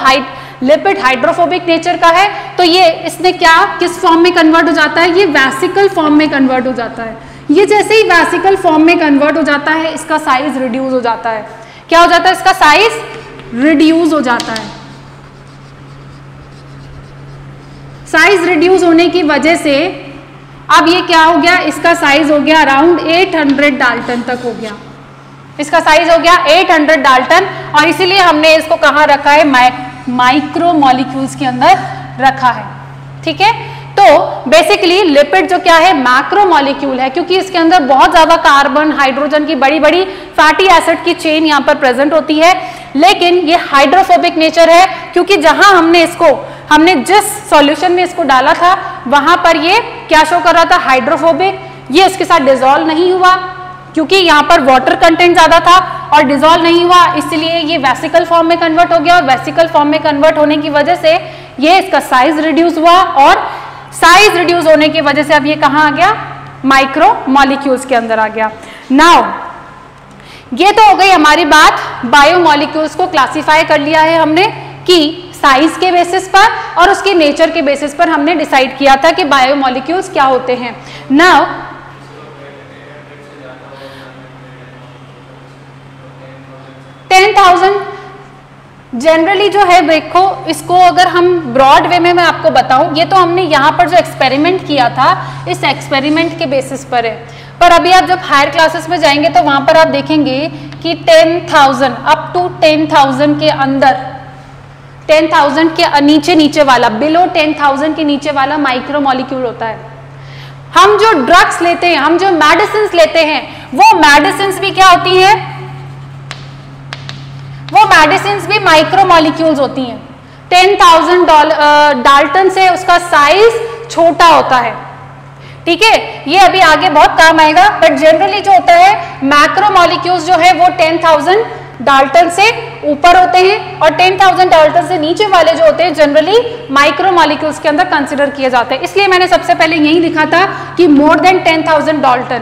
लिपिड हाइड्रोफोबिक नेचर का है। तो ये इसने क्या, किस फॉर्म में कन्वर्ट हो जाता है? ये वेसिकल फॉर्म में कन्वर्ट हो जाता है। ये जैसे ही वेसिकल फॉर्म में कन्वर्ट हो जाता है इसका साइज रिड्यूस हो जाता है। क्या हो जाता है? इसका साइज रिड्यूस हो जाता है। साइज रिड्यूस होने की वजह से अब ये क्या हो गया? इसका साइज हो गया अराउंड 800 डाल्टन तक हो गया। इसका साइज हो गया 800 डाल्टन और इसीलिए हमने इसको कहां रखा है? माइक्रोमॉलिक्यूल्स के अंदर रखा है, ठीक है। तो बेसिकली लिपिड जो क्या है, मैक्रोमोलिक्यूल है, क्योंकि इसके अंदर बहुत ज्यादा कार्बन, हाइड्रोजन की बड़ी बड़ी फैटी एसिड की चेन यहाँ पर प्रेजेंट होती है, लेकिन ये हाइड्रोफोबिक नेचर है, क्योंकि जहां हमने जिस सॉल्यूशन में इसको डाला था वहां पर ये क्या शो कर रहा था, हाइड्रोफोबिक। ये इसके साथ डिसॉल्व नहीं हुआ क्योंकि यहाँ पर वाटर कंटेंट ज्यादा था और डिसॉल्व नहीं हुआ, इसलिए ये वेसिकल फॉर्म में कन्वर्ट हो गया, और वेसिकल फॉर्म में कन्वर्ट होने की वजह से ये इसका साइज रिड्यूस हुआ, और साइज रिड्यूस होने की वजह से अब ये कहाँ आ गया, माइक्रो मॉलिक्यूल्स के अंदर आ गया। नाउ ये तो हो गई हमारी बात, बायोमॉलिक्यूल्स को क्लासिफाई कर लिया है हमने कि साइज के बेसिस पर और उसके नेचर के बेसिस पर हमने डिसाइड किया था कि बायोमॉलिक्यूल्स क्या होते हैं। नाउ 10,000 जनरली जो है, देखो इसको अगर हम ब्रॉड वे में मैं आपको बताऊं, ये तो हमने यहाँ पर जो एक्सपेरिमेंट किया था इस एक्सपेरिमेंट के बेसिस पर है, पर अभी आप जब हायर क्लासेस में जाएंगे तो वहां पर आप देखेंगे कि 10,000 अप टू 10,000 के अंदर, 10,000 के नीचे वाला, बिलो 10,000 के नीचे वाला माइक्रोमोलिक्यूल होता है। हम जो ड्रग्स लेते हैं, हम जो मेडिसिन लेते हैं, वो मेडिसिन भी क्या होती है, वो मेडिसिन भी माइक्रोमोलिक्यूल्स होती हैं। 10,000 डाल्टन से उसका साइज छोटा होता है, ठीक है, ये अभी आगे बहुत काम आएगा, बट जनरली जो होता है मैक्रोमोलिक्यूल्स जो है वो 10,000 डाल्टन से ऊपर होते हैं, और 10,000 डाल्टन से नीचे वाले जो होते हैं जनरली माइक्रोमोलिक्यूल्स के अंदर कंसिडर किए जाते हैं। इसलिए मैंने सबसे पहले यही लिखा था कि मोर देन 10,000 डाल्टन,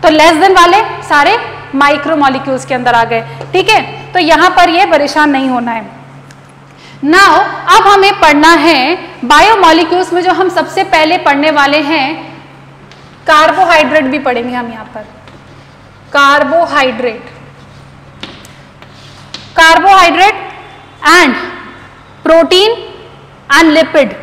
तो लेस देन वाले सारे माइक्रोमोलिक्यूल्स के अंदर आ गए, ठीक है। तो यहां पर ये परेशान नहीं होना है। नाउ अब हमें पढ़ना है बायोमॉलिक्यूल्स में जो हम सबसे पहले पढ़ने वाले हैं, कार्बोहाइड्रेट भी पढ़ेंगे हम यहां पर, carbohydrate and protein and lipid.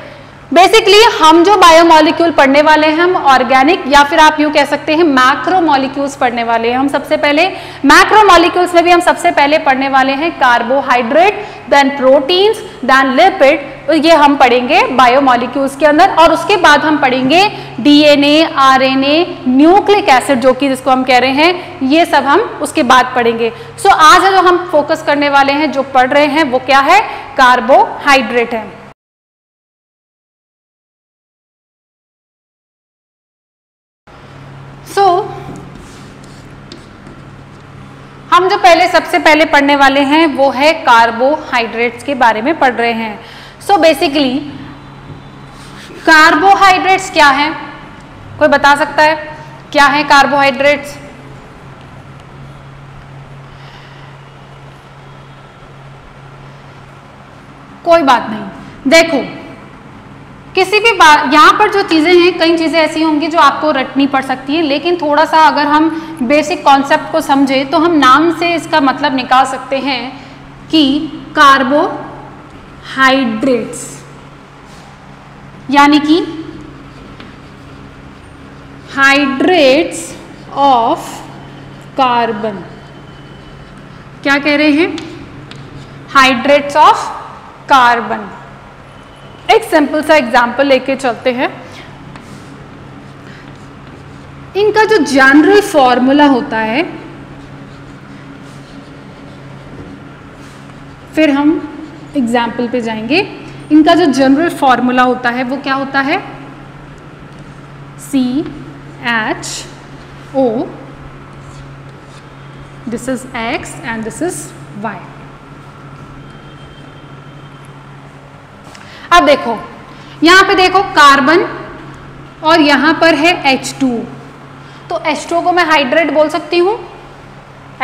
Basically हम जो बायोमॉलिक्यूल पढ़ने वाले हैं, हम ऑर्गेनिक या फिर आप यूं कह सकते हैं मैक्रोमॉलिक्यूल्स पढ़ने वाले हैं। हम सबसे पहले मैक्रोमॉलिक्यूल्स में भी हम सबसे पहले पढ़ने वाले हैं carbohydrate, then proteins, then lipid, ये हम पढ़ेंगे बायोमॉलिक्यूल्स के अंदर, और उसके बाद हम पढ़ेंगे डीएनए, आरएनए, न्यूक्लिक एसिड जो कि जिसको हम कह रहे हैं, ये सब हम उसके बाद पढ़ेंगे। सो आज जो हम फोकस करने वाले हैं, जो पढ़ रहे हैं, वो क्या है, कार्बोहाइड्रेट है। हम जो सबसे पहले पढ़ने वाले हैं वो है कार्बोहाइड्रेट्स के बारे में पढ़ रहे हैं। सो बेसिकली कार्बोहाइड्रेट्स क्या है, कोई बता सकता है क्या है कार्बोहाइड्रेट्स? कोई बात नहीं, देखो किसी भी बात, यहाँ पर जो चीज़ें हैं, कई चीज़ें ऐसी होंगी जो आपको रटनी पड़ सकती है, लेकिन थोड़ा सा अगर हम बेसिक कॉन्सेप्ट को समझे तो हम नाम से इसका मतलब निकाल सकते हैं कि कार्बोहाइड्रेट्स यानी कि हाइड्रेट्स ऑफ कार्बन। क्या कह रहे हैं? Hydrates of carbon. एक सिंपल सा एग्जाम्पल लेके चलते हैं। इनका जो जनरल फॉर्मूला होता है, फिर हम एग्जाम्पल पे जाएंगे। इनका जो जनरल फॉर्मूला होता है वो क्या होता है? CHO, this is X and this is Y। अब देखो यहां पे देखो कार्बन और यहां पर है H2, तो H2 को मैं हाइड्रेट बोल सकती हूं,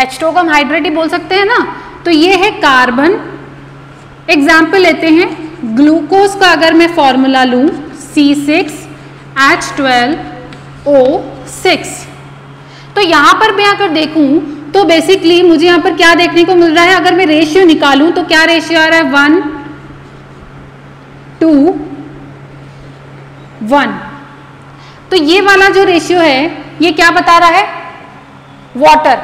H2 को हम हाइड्रेट ही बोल सकते हैं ना। तो ये है कार्बन। एग्जाम्पल लेते हैं, ग्लूकोज का अगर मैं फॉर्मूला लूं C6H12O6, तो यहां पर मैं अगर देखूं तो बेसिकली मुझे यहां पर क्या देखने को मिल रहा है? अगर मैं रेशियो निकालूं तो क्या रेशियो आ रहा है? 1:1। तो ये वाला जो रेशियो है ये क्या बता रहा है? वाटर।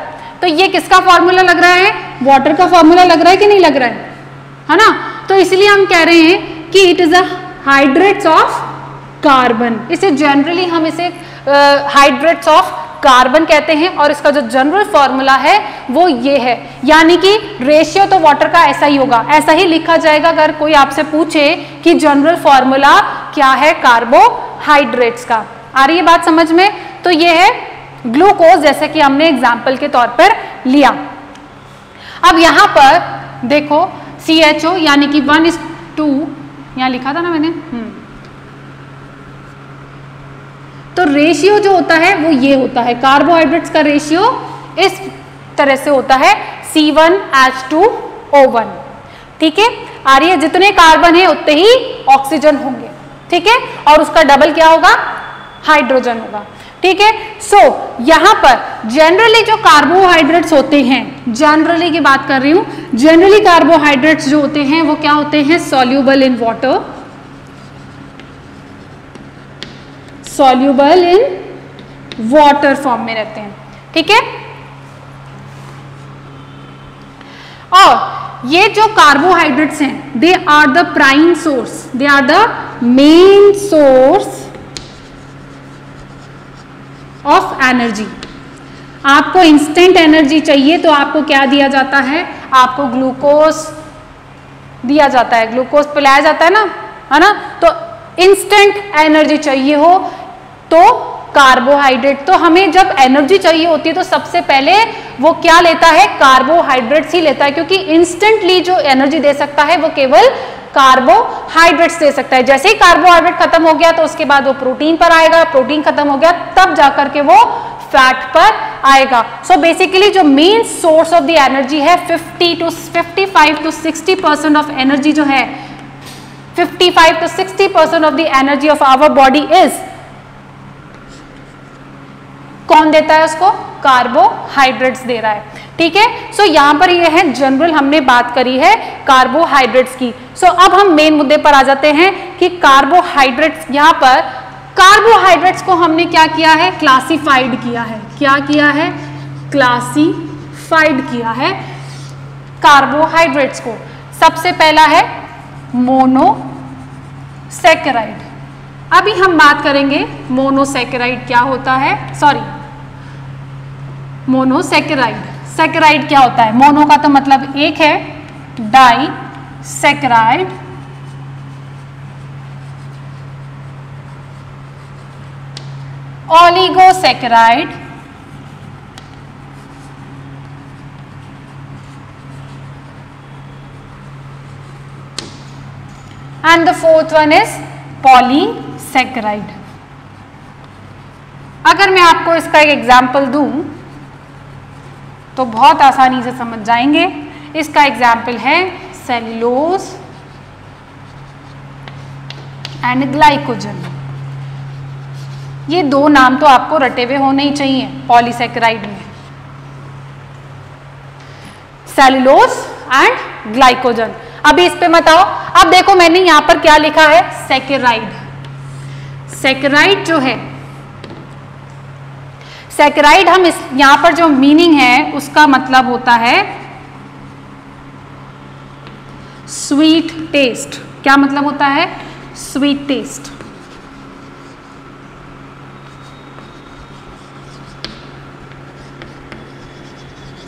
तो ये किसका फॉर्मूला लग रहा है? वाटर का फॉर्मूला लग रहा है कि नहीं लग रहा है ना? तो इसलिए हम कह रहे हैं कि it is a hydrates of carbon, इसे जनरली हम इसे हाइड्रेट्स ऑफ कार्बन कहते हैं और इसका जो जनरल फॉर्मूला है वो ये है, यानी कि रेशियो तो वाटर का ऐसा ही होगा, ऐसा ही लिखा जाएगा। अगर कोई आपसे पूछे कि जनरल फॉर्मूला क्या है कार्बोहाइड्रेट्स का, आ रही है बात समझ में? तो ये है ग्लूकोज, जैसे कि हमने एग्जाम्पल के तौर पर लिया। अब यहां पर देखो CHO यानी कि 1:2 यहां लिखा था ना मैंने, तो रेशियो जो होता है वो ये होता है, कार्बोहाइड्रेट्स का रेशियो इस तरह से होता है C1H2O1, ठीक है। आ रही है, जितने कार्बन है उतने ही ऑक्सीजन होंगे, ठीक है, और उसका डबल क्या होगा, हाइड्रोजन होगा, ठीक है। सो यहां पर जनरली जो कार्बोहाइड्रेट्स होते हैं, जनरली की बात कर रही हूं, जनरली कार्बोहाइड्रेट्स जो होते हैं वो क्या होते हैं, soluble in water, soluble in water form में रहते हैं, ठीक है। और ये जो कार्बोहाइड्रेट्स हैं, they are the prime source, they are the main source of energy. आपको इंस्टेंट एनर्जी चाहिए तो आपको क्या दिया जाता है, आपको ग्लूकोज दिया जाता है, ग्लूकोज पिलाया जाता है ना, तो इंस्टेंट एनर्जी चाहिए हो तो कार्बोहाइड्रेट, तो हमें जब एनर्जी चाहिए होती है तो सबसे पहले वो क्या लेता है, कार्बोहाइड्रेट्स ही लेता है, क्योंकि इंस्टेंटली जो एनर्जी दे सकता है वो केवल कार्बोहाइड्रेट्स दे सकता है। जैसे ही कार्बोहाइड्रेट खत्म हो गया तो उसके बाद वो प्रोटीन पर आएगा, प्रोटीन खत्म हो गया तब जाकर के वो फैट पर आएगा। सो बेसिकली जो main source of the energy है 55 to 60% ऑफ एनर्जी जो है, 55 to 60% of the energy of our body is, कौन देता है उसको, कार्बोहाइड्रेट्स दे रहा है, ठीक है। सो यहां पर ये है जनरल हमने बात करी है कार्बोहाइड्रेट्स की। सो अब हम मेन मुद्दे पर आ जाते हैं कि कार्बोहाइड्रेट्स, यहां पर कार्बोहाइड्रेट्स को हमने क्या किया है, क्लासिफाइड किया है, क्या किया है, क्लासिफाइड किया है कार्बोहाइड्रेट्स को। सबसे पहला है मोनोसैकेराइड। अभी हम बात करेंगे मोनोसैकेराइड क्या होता है, सॉरी मोनोसैकेराइड, सैकेराइड क्या होता है, मोनो का तो मतलब एक है, disaccharide, oligosaccharide, and the fourth one is polysaccharide. अगर मैं आपको इसका एक एग्जाम्पल दूं तो बहुत आसानी से समझ जाएंगे। इसका एग्जाम्पल है सेल्यूलोज एंड ग्लाइकोजन। ये दो नाम तो आपको रटे हुए होने ही चाहिए पॉलीसैकेराइड में, सेल्यूलोज एंड ग्लाइकोजन। अभी इस पे मत आओ, अब देखो मैंने यहां पर क्या लिखा है, सैकेराइड। सैकेराइड जो है, सैकेराइड हम इस यहां पर जो मीनिंग है उसका मतलब होता है स्वीट टेस्ट। क्या मतलब होता है, स्वीट टेस्ट।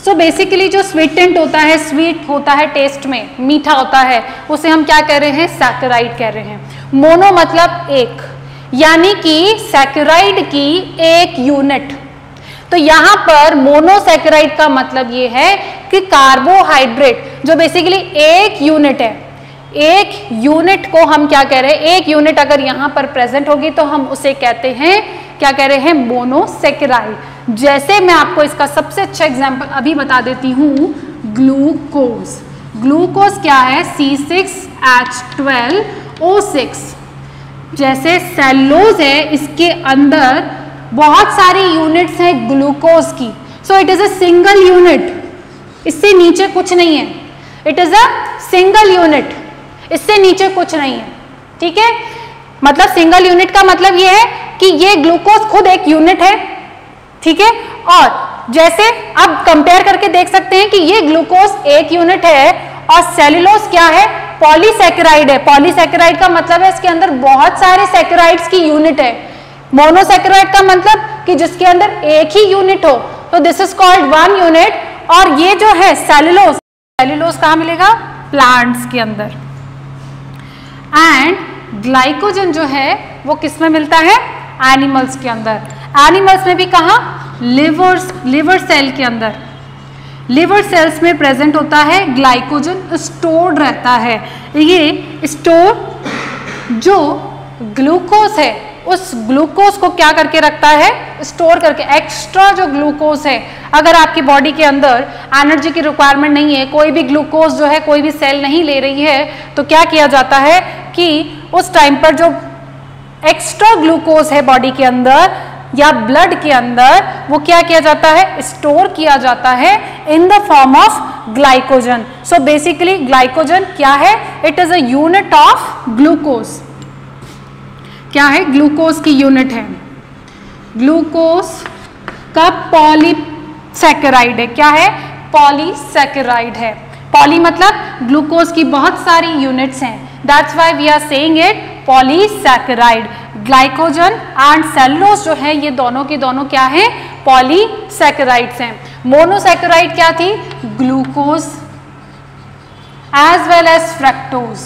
सो बेसिकली जो स्वीटेंट होता है, स्वीट होता है टेस्ट में, मीठा होता है, उसे हम क्या कह रहे हैं, सैकेराइड कह रहे हैं। मोनो मतलब एक, यानी कि सैकेराइड की एक यूनिट। तो यहां पर मोनोसैकेराइड का मतलब ये है कि कार्बोहाइड्रेट जो बेसिकली एक यूनिट है, एक यूनिट को हम क्या कह रहे हैं, एक यूनिट अगर यहां पर प्रेजेंट होगी तो हम उसे कहते हैं, क्या कह रहे हैं, मोनोसैकेराइड। जैसे मैं आपको इसका सबसे अच्छा एग्जांपल अभी बता देती हूं, ग्लूकोज। ग्लूकोज क्या है, C6H12O6। जैसे सेल्यूलोज है, इसके अंदर बहुत सारी यूनिट्स हैं ग्लूकोज की। So it is a single unit, इससे नीचे कुछ नहीं है, it is a single unit, इससे नीचे कुछ नहीं है, ठीक है। मतलब सिंगल यूनिट का मतलब ये है कि ये ग्लूकोज खुद एक यूनिट है, ठीक है। और जैसे अब कंपेयर करके देख सकते हैं कि ये ग्लूकोज एक यूनिट है और सेल्यूलोज क्या है, पॉलीसैकेराइड है। पॉलीसैकेराइड का मतलब है इसके अंदर बहुत सारे सैकेराइड्स की यूनिट है। मोनोसैकेराइड का मतलब कि जिसके अंदर एक ही यूनिट हो, तो this is called one unit. और ये जो है सेलुलोज, सेलुलोज कहाँ मिलेगा? प्लांट्स के अंदर। एंड ग्लाइकोजन जो है वो किस में मिलता है? एनिमल्स के अंदर। एनिमल्स में भी कहाँ? लिवर सेल के अंदर। लिवर सेल्स में प्रेजेंट होता है ग्लाइकोजन, स्टोर्ड रहता है। ये स्टोर जो ग्लूकोज है उस ग्लूकोज को क्या करके रखता है? स्टोर करके। एक्स्ट्रा जो ग्लूकोज है, अगर आपकी बॉडी के अंदर एनर्जी की रिक्वायरमेंट नहीं है, कोई भी ग्लूकोज जो है कोई भी सेल नहीं ले रही है, तो क्या किया जाता है कि उस टाइम पर जो एक्स्ट्रा ग्लूकोज है बॉडी के अंदर या ब्लड के अंदर, वो क्या किया जाता है? स्टोर किया जाता है in the form of glycogen. So basically glycogen क्या है? It is a unit of glucose. क्या है? ग्लूकोज की यूनिट है। ग्लूकोज का पॉलीसैकेराइड है। क्या है? पॉलीसैकेराइड है। पॉली मतलब ग्लूकोज की बहुत सारी यूनिट्स हैं, that's why we are saying it polysaccharide. Glycogen and cellulose जो है ये दोनों की दोनों क्या है? पॉलीसैकेराइड्स हैं। मोनोसैकेराइड क्या थी? Glucose as well as fructose.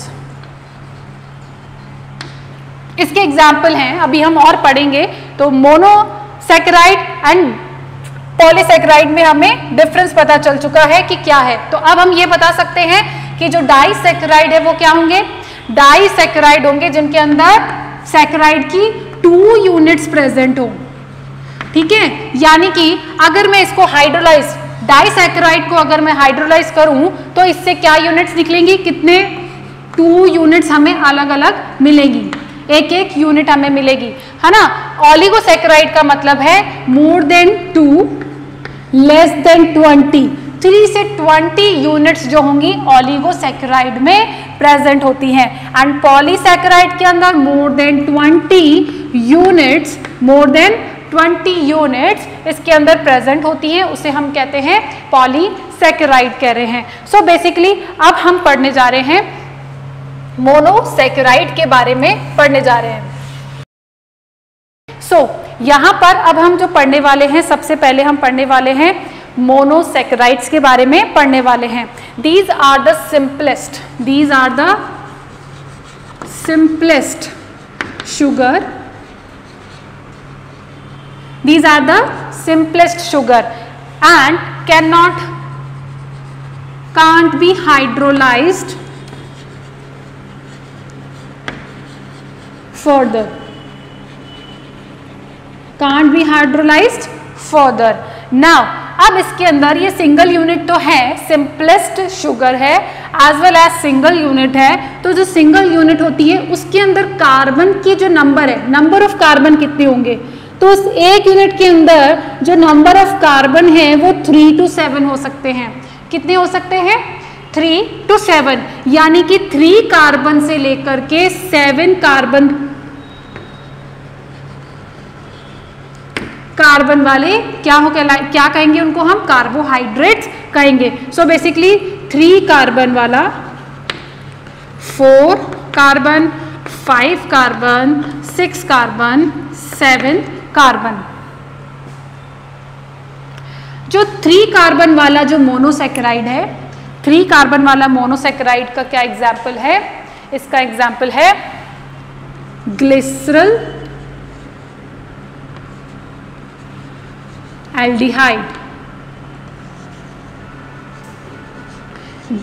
इसके एग्जाम्पल हैं, अभी हम और पढ़ेंगे। तो मोनोसैकेराइड एंड पॉलीसैकेराइड में हमें डिफरेंस पता चल चुका है कि क्या है। तो अब हम ये बता सकते हैं कि जो डाइसैकेराइड है वो क्या होंगे? डाइसैकेराइड होंगे जिनके अंदर सैकेराइड की 2 यूनिट्स प्रेजेंट हो। ठीक है, यानी कि अगर मैं इसको हाइड्रोलाइज, डाइसैकेराइड को अगर मैं हाइड्रोलाइज करूं तो इससे क्या यूनिट्स निकलेंगी? कितने? 2 यूनिट्स हमें अलग अलग मिलेगी, एक एक यूनिट हमें मिलेगी, है ना। ओलिगोसैकेराइड का मतलब है मोर देन 2 लेस देन 20, 3 से 20 यूनिट्स जो होंगी ओलिगोसैकेराइड में प्रेजेंट होती हैं। एंड पॉलीसैकेराइड के अंदर more than 20 units, more than 20 units इसके अंदर प्रेजेंट होती हैं, उसे हम कहते हैं पॉलीसैकेराइड कह रहे हैं। सो बेसिकली अब हम पढ़ने जा रहे हैं मोनोसैकेराइड के बारे में पढ़ने जा रहे हैं। सो यहां पर अब हम जो पढ़ने वाले हैं, सबसे पहले हम पढ़ने वाले हैं मोनोसैकेराइड्स के बारे में पढ़ने वाले हैं। These are the simplest, these are the simplest sugar, these are the simplest sugar and can't be hydrolyzed further, can't be hydrolyzed further। now अब इसके अंदर ये सिंगल यूनिट तो है, सिंपलेस्ट शुगर है as well as single unit है। तो जो सिंगल यूनिट होती है उसके अंदर कार्बन की जो नंबर है, नंबर ऑफ कार्बन कितने होंगे? तो उस एक यूनिट के अंदर जो नंबर ऑफ कार्बन है वो 3 to 7 हो सकते हैं। कितने हो सकते हैं? 3 to 7, यानी कि 3 कार्बन से लेकर के 7 कार्बन वाले क्या कहेंगे उनको? हम कार्बोहाइड्रेट्स कहेंगे। सो बेसिकली 3 कार्बन वाला, 4 कार्बन, 5 कार्बन, 6 कार्बन, 7 कार्बन। जो 3 कार्बन वाला जो मोनोसैकेराइड है, 3 कार्बन वाला मोनोसैकेराइड का क्या एग्जाम्पल है? इसका एग्जाम्पल है ग्लिसरल एल्डिहाइड।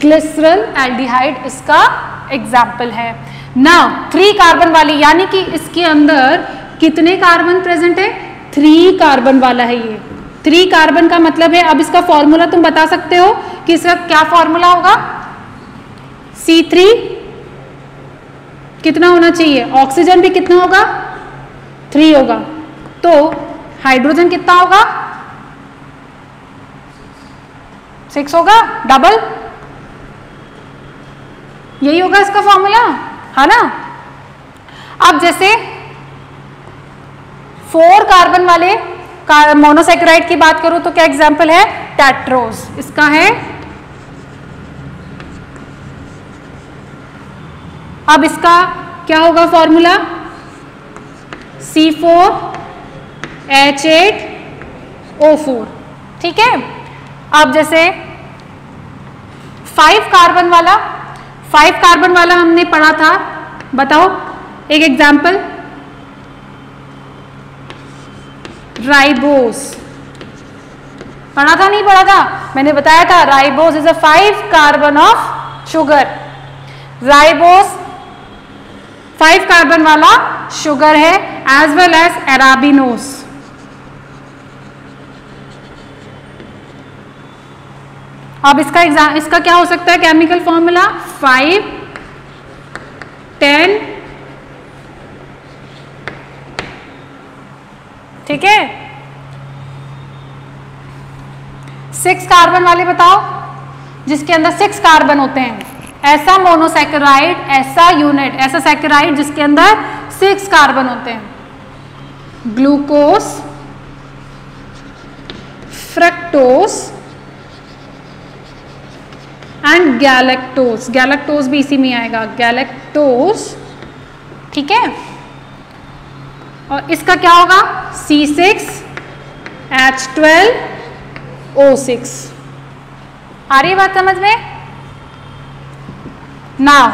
ग्लिसरल एल्डिहाइड इसका एग्जाम्पल है। नाउ 3 कार्बन वाली, यानी कि इसके अंदर कितने कार्बन प्रेजेंट है? 3 कार्बन वाला है ये। 3 कार्बन का मतलब है, अब इसका फॉर्मूला तुम बता सकते हो कि इसका क्या फॉर्मूला होगा? C3 कितना होना चाहिए? ऑक्सीजन भी कितना होगा? 3 होगा। तो हाइड्रोजन कितना होगा? 6 होगा, डबल। यही होगा इसका फॉर्मूला, है ना। अब जैसे 4 कार्बन वाले मोनोसैकेराइड की बात करूं तो क्या एग्जाम्पल है? टेट्रोज। इसका है अब इसका क्या होगा फॉर्मूला, C4H8O4, ठीक है। अब जैसे 5 कार्बन वाला हमने पढ़ा था, बताओ एक एग्जाम्पल, राइबोस पढ़ा था नहीं पढ़ा था, मैंने बताया था ribose is a 5 carbon of sugar. Ribose 5 carbon वाला शुगर है, एज वेल एज एराबिनोस। अब इसका क्या हो सकता है केमिकल फॉर्मूला, 5 10, ठीक है। 6 कार्बन वाले बताओ, जिसके अंदर 6 कार्बन होते हैं, ऐसा मोनोसैकेराइड, ऐसा यूनिट, ऐसा सैकेराइड जिसके अंदर 6 कार्बन होते हैं, glucose, fructose and galactose. Galactose भी इसी में आएगा, गैलेक्टोस, ठीक है। और इसका क्या होगा, C6H12O6। आ रही है बात समझ में? नाउ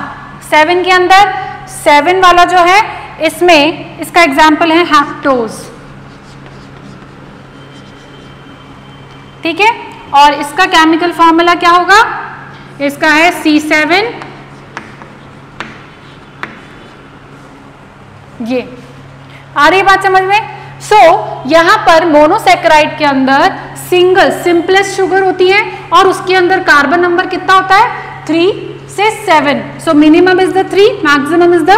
7 के अंदर 7 वाला जो है, इसमें इसका एग्जाम्पल है हेप्टोज, ठीक है। और इसका केमिकल फॉर्मूला क्या होगा, इसका है C7, ये आ रही बात समझ में? यहां पर मोनोसैकेराइड के अंदर सिंपलेस्ट शुगर होती है और उसके अंदर कार्बन नंबर कितना होता है, 3 से 7। So minimum is the 3, maximum is the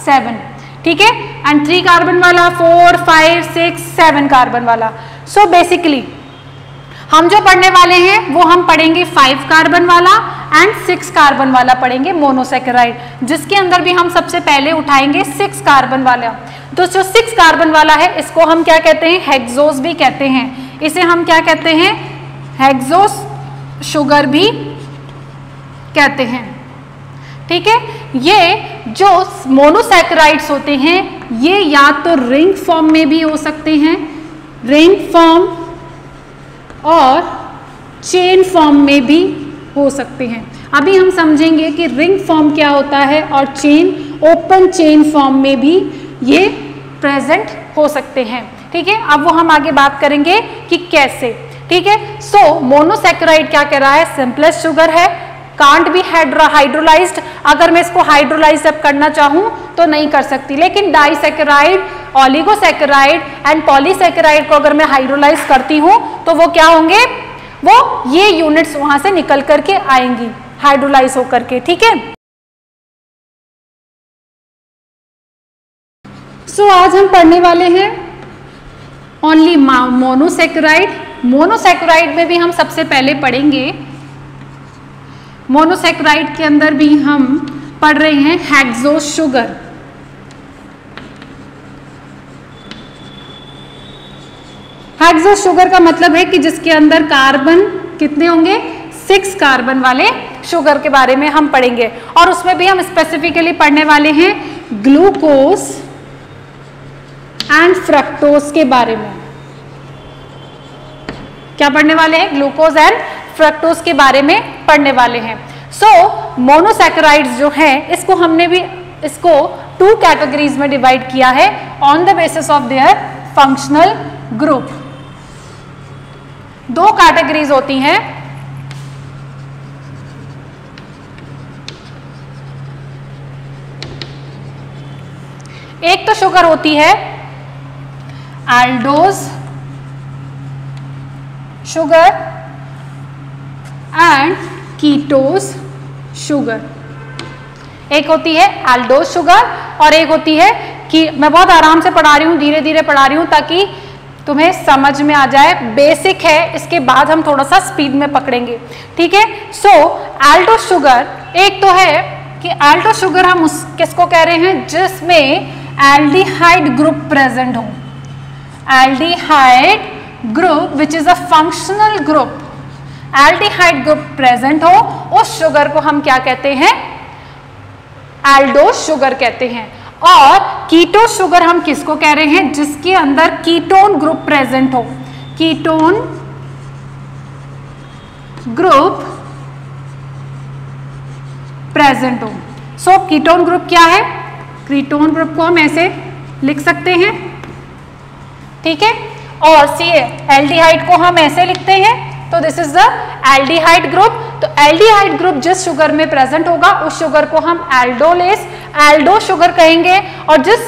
7, ठीक है। एंड 3 कार्बन वाला, 4 5 6 7 कार्बन वाला। सो बेसिकली हम जो पढ़ने वाले हैं वो हम पढ़ेंगे 5 कार्बन वाला एंड 6 कार्बन वाला पढ़ेंगे मोनोसैकेराइड, जिसके अंदर भी हम सबसे पहले उठाएंगे 6 कार्बन वाला। तो जो 6 कार्बन वाला है इसको हम क्या कहते हैं, हेक्सोस भी कहते हैं। इसे हम क्या कहते हैं, हेक्सोस शुगर भी कहते हैं, ठीक है। ये जो मोनोसैकेराइड्स होते हैं ये या तो रिंग फॉर्म में भी हो सकते हैं, रिंग फॉर्म और चेन फॉर्म में भी हो सकते हैं। अभी हम समझेंगे कि रिंग फॉर्म क्या होता है और चेन, ओपन चेन फॉर्म में भी ये प्रेजेंट हो सकते हैं, ठीक है। अब वो हम आगे बात करेंगे कि कैसे, ठीक है। मोनोसैकेराइड क्या कह रहा है, सिंपलेस्ट शुगर है, कांट बी हाइड्रोलाइज्ड। अगर मैं इसको हाइड्रोलाइज अब करना चाहूं तो नहीं कर सकती, लेकिन डाइसैकेराइड, ओलिगोसैकेराइड एंड पॉलीसैकेराइड को अगर मैं हाइड्रोलाइज करती हूं तो वो क्या होंगे, वो ये यूनिट्स वहां से निकल करके आएंगी हाइड्रोलाइज होकर के, ठीक है। आज हम पढ़ने वाले हैं ओनली मोनोसैकेराइड। मोनोसैकेराइड में भी हम सबसे पहले पढ़ेंगे, मोनोसैकेराइड के अंदर भी हम पढ़ रहे हैं हेक्सोस शुगर। हेक्सोस शुगर का मतलब है कि जिसके अंदर कार्बन कितने होंगे, 6 कार्बन वाले शुगर के बारे में हम पढ़ेंगे। और उसमें भी हम स्पेसिफिकली पढ़ने वाले हैं ग्लूकोज एंड फ्रक्टोज के बारे में। क्या पढ़ने वाले हैं, ग्लूकोज एंड फ्रक्टोज के बारे में पढ़ने वाले हैं। मोनोसैकेराइड्स जो हैं इसको हमने भी इसको 2 कैटेगरीज में डिवाइड किया है on the basis of their functional group. 2 categories होती हैं, एक तो शुगर होती है aldose sugar and ketose sugar. एक होती है एल्डोज शुगर और एक होती है कि मैं बहुत आराम से पढ़ा रही हूँ, धीरे धीरे पढ़ा रही हूँ ताकि तुम्हें समझ में आ जाए, बेसिक है, इसके बाद हम थोड़ा सा स्पीड में पकड़ेंगे, ठीक है। एल्डोज शुगर एक तो है कि एल्डोज शुगर हम किसको कह रहे हैं, जिसमें एल्डिहाइड ग्रुप प्रेजेंट हो, aldehyde group which is a functional group, aldehyde group present हो, उस शुगर को हम क्या कहते हैं, एल्डोस शुगर कहते हैं। और कीटोस शुगर हम किसको कह रहे हैं? जिसके अंदर कीटोन ग्रुप प्रेजेंट हो, कीटोन ग्रुप प्रेजेंट हो। सो कीटोन ग्रुप क्या है? कीटोन ग्रुप को हम ऐसे लिख सकते हैं, ठीक है। और सी एल्डिहाइड को हम ऐसे लिखते हैं, तो this is the aldehyde group. तो एल्डिहाइड ग्रुप जिस शुगर में प्रेजेंट होगा उस शुगर को हम एल्डोलेस, एल्डोस शुगर कहेंगे। और जिस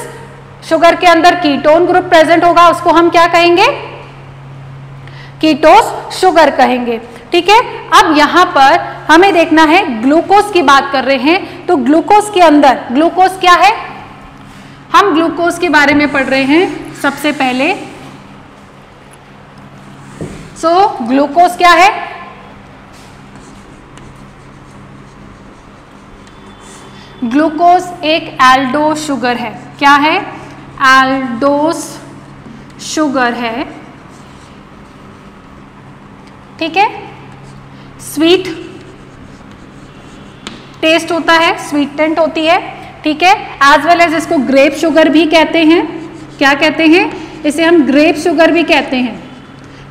शुगर के अंदर कीटोन ग्रुप प्रेजेंट होगा उसको हम क्या कहेंगे? कीटोस शुगर कहेंगे, ठीक है। अब यहां पर हमें देखना है, ग्लूकोज की बात कर रहे हैं, तो ग्लूकोज के अंदर, ग्लूकोज क्या है? हम ग्लूकोज के बारे में पढ़ रहे हैं सबसे पहले। सो ग्लूकोज क्या है? ग्लूकोज एक एल्डोस शुगर है। क्या है? एल्डोस शुगर है, ठीक है। स्वीट टेस्ट होता है, स्वीटेंट होती है, ठीक है। एज वेल एज इसको ग्रेप शुगर भी कहते हैं। क्या कहते हैं? इसे हम ग्रेप शुगर भी कहते हैं,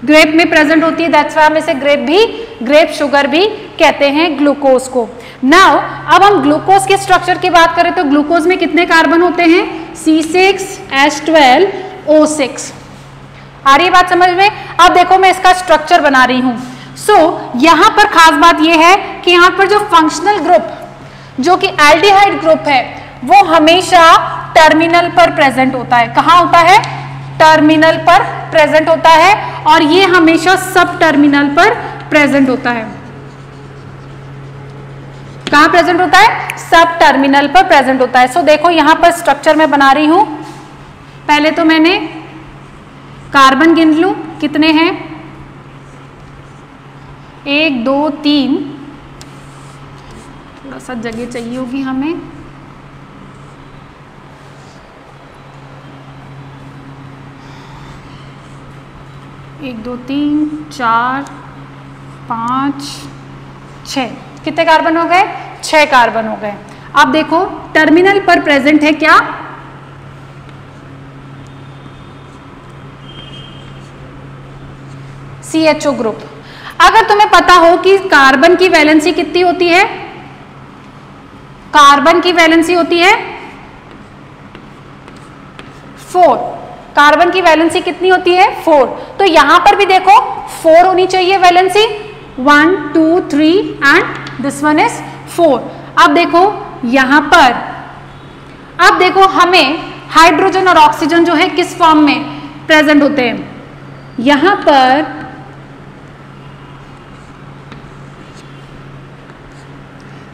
ग्रेप में प्रेजेंट होती है, दैट्स व्हाई हम इसे ग्रेप शुगर भी कहते हैं ग्लूकोज को। नाउ अब हम ग्लूकोज के स्ट्रक्चर की बात करें तो ग्लूकोज में कितने कार्बन होते हैं? C6H12O6। आ रही है बात समझ में? अब देखो मैं इसका स्ट्रक्चर बना रही हूं। सो यहां पर खास बात यह है कि यहां पर जो फंक्शनल ग्रुप, जो कि एल्डिहाइड ग्रुप है, वो हमेशा टर्मिनल पर प्रेजेंट होता है। कहां होता है? टर्मिनल पर प्रेजेंट होता है। और ये हमेशा सब टर्मिनल पर प्रेजेंट होता है। कहां प्रेजेंट होता है? सब टर्मिनल पर प्रेजेंट होता है। सो देखो यहां पर स्ट्रक्चर मैं बना रही हूं। पहले तो मैंने कार्बन गिन लूं, कितने हैं? 1 2 3, थोड़ा सा जगह चाहिए होगी हमें। एक 2 3 4 5 6, कितने कार्बन हो गए? 6 कार्बन हो गए। अब देखो टर्मिनल पर प्रेजेंट है क्या? CHO group. अगर तुम्हें पता हो कि कार्बन की वैलेंसी कितनी होती है? कार्बन की वैलेंसी होती है 4। कार्बन की वैलेंसी कितनी होती है? 4। तो यहां पर भी देखो 4 होनी चाहिए valency, 1 2 3 and this one is 4। अब देखो यहां पर, अब देखो हमें हाइड्रोजन और ऑक्सीजन जो है किस फॉर्म में प्रेजेंट होते हैं? यहां पर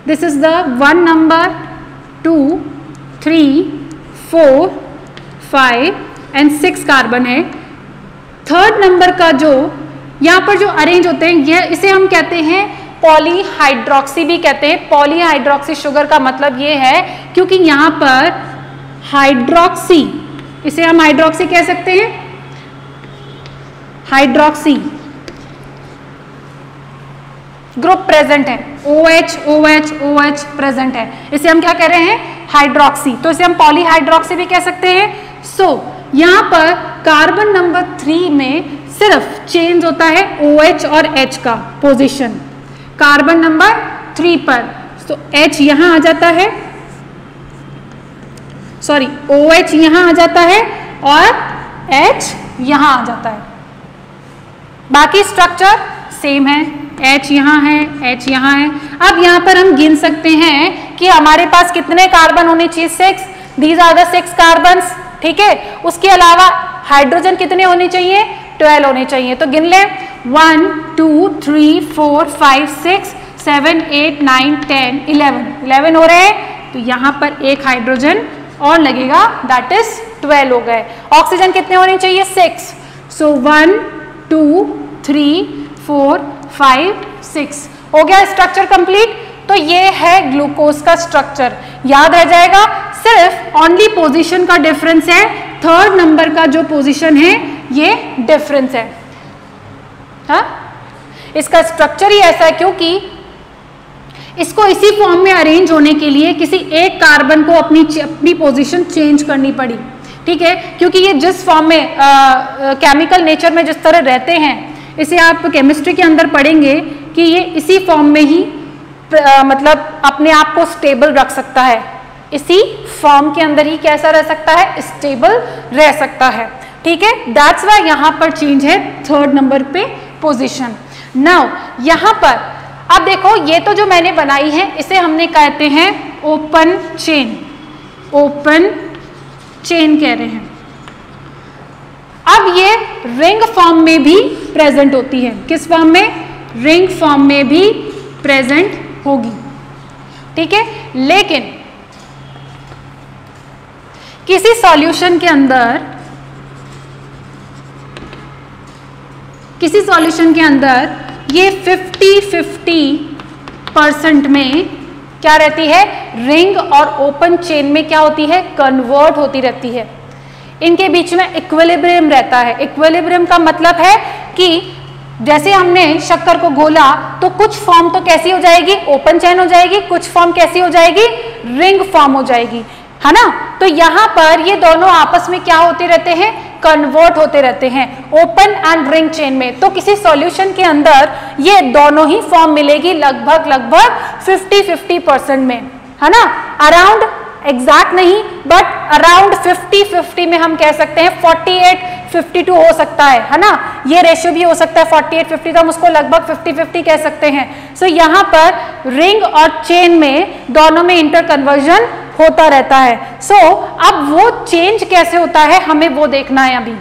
this is the 1 number 2 3 4 5 and 6 carbon है। थर्ड नंबर का जो यहाँ पर जो अरेंज होते हैं, यह इसे हम कहते हैं पॉलीहाइड्रोक्सी भी कहते हैं। पॉलीहाइड्रोक्सी शुगर का मतलब ये है क्योंकि यहाँ पर हाइड्रोक्सी, इसे हम हाइड्रोक्सी कह सकते हैं, हाइड्रोक्सी ग्रुप प्रेजेंट है, OH OH OH प्रेजेंट है, इसे हम क्या कह रहे हैं? हाइड्रोक्सी। तो इसे हम पॉलीहाइड्रोक्सी भी कह सकते हैं। सो यहां पर कार्बन नंबर 3 में सिर्फ चेंज होता है OH और H का पोजीशन कार्बन नंबर 3 पर। तो H यहां आ जाता है, सॉरी OH यहां आ जाता है और H यहां आ जाता है। बाकी स्ट्रक्चर सेम है, H यहां है, H यहां है। अब यहां पर हम गिन सकते हैं कि हमारे पास कितने कार्बन होने चाहिए? 6। दीज आर द 6 कार्बन्स, ठीक है। उसके अलावा हाइड्रोजन कितने होने चाहिए? 12 होने चाहिए। तो गिन ले, 1 2 3 4 5 6 7 8 9 10 11 हो रहे हैं। तो यहां पर एक हाइड्रोजन और लगेगा, दैट इज 12 हो गए। ऑक्सीजन कितने होने चाहिए? 6। सो 1 2 3 4 5 6 हो गया स्ट्रक्चर कंप्लीट। तो ये है ग्लूकोज का स्ट्रक्चर, याद रह जाएगा। सिर्फ ओनली पोजीशन का डिफरेंस है, थर्ड नंबर का जो पोजीशन है ये डिफरेंस है। हाँ, इसका स्ट्रक्चर ही ऐसा है क्योंकि इसको इसी फॉर्म में अरेंज होने के लिए किसी एक कार्बन को अपनी पोजीशन चेंज करनी पड़ी, ठीक है, क्योंकि ये जिस फॉर्म में केमिकल नेचर में जिस तरह रहते हैं, इसे आप केमिस्ट्री के अंदर पढ़ेंगे कि ये इसी फॉर्म में ही मतलब अपने आप को स्टेबल रख सकता है, इसी फॉर्म के अंदर ही कैसा रह सकता है, स्टेबल रह सकता है, ठीक है। दैट्स वाई यहां पर चेंज है 3rd नंबर पे पोजीशन। नाउ यहां पर अब देखो, ये तो जो मैंने बनाई है इसे हमने कहते हैं ओपन चेन, ओपन चेन कह रहे हैं। अब ये रिंग फॉर्म में भी प्रेजेंट होती है, किस फॉर्म में, रिंग फॉर्म में भी प्रेजेंट होगी, ठीक है। लेकिन किसी सॉल्यूशन के अंदर, किसी सॉल्यूशन के अंदर ये 50-50% में क्या रहती है, रिंग और ओपन चेन में क्या होती है, कन्वर्ट होती रहती है। इनके बीच में इक्विलिब्रियम रहता है। इक्विलिब्रियम का मतलब है कि जैसे हमने शक्कर को घोला तो कुछ फॉर्म तो कैसी हो जाएगी, ओपन चेन हो जाएगी, कुछ फॉर्म कैसी हो जाएगी, रिंग फॉर्म हो जाएगी, है ना। तो यहां पर ये दोनों आपस में क्या होते रहते हैं, कन्वर्ट होते रहते हैं ओपन एंड रिंग चेन में। तो किसी सॉल्यूशन के अंदर ये दोनों ही फॉर्म मिलेगी लगभग 50-50% में, है ना। अराउंड एग्जैक्ट नहीं बट अराउंड 50-50 में हम कह सकते हैं 48-52 हो सकता है ना। ये रेशियो भी हो सकता है 48-50, तो हम उसको लगभग 50-50 कह सकते हैं। सो यहाँ पर रिंग और चेन में दोनों में इंटर कन्वर्जन होता रहता है। सो अब वो चेंज कैसे होता है हमें वो देखना है अभी।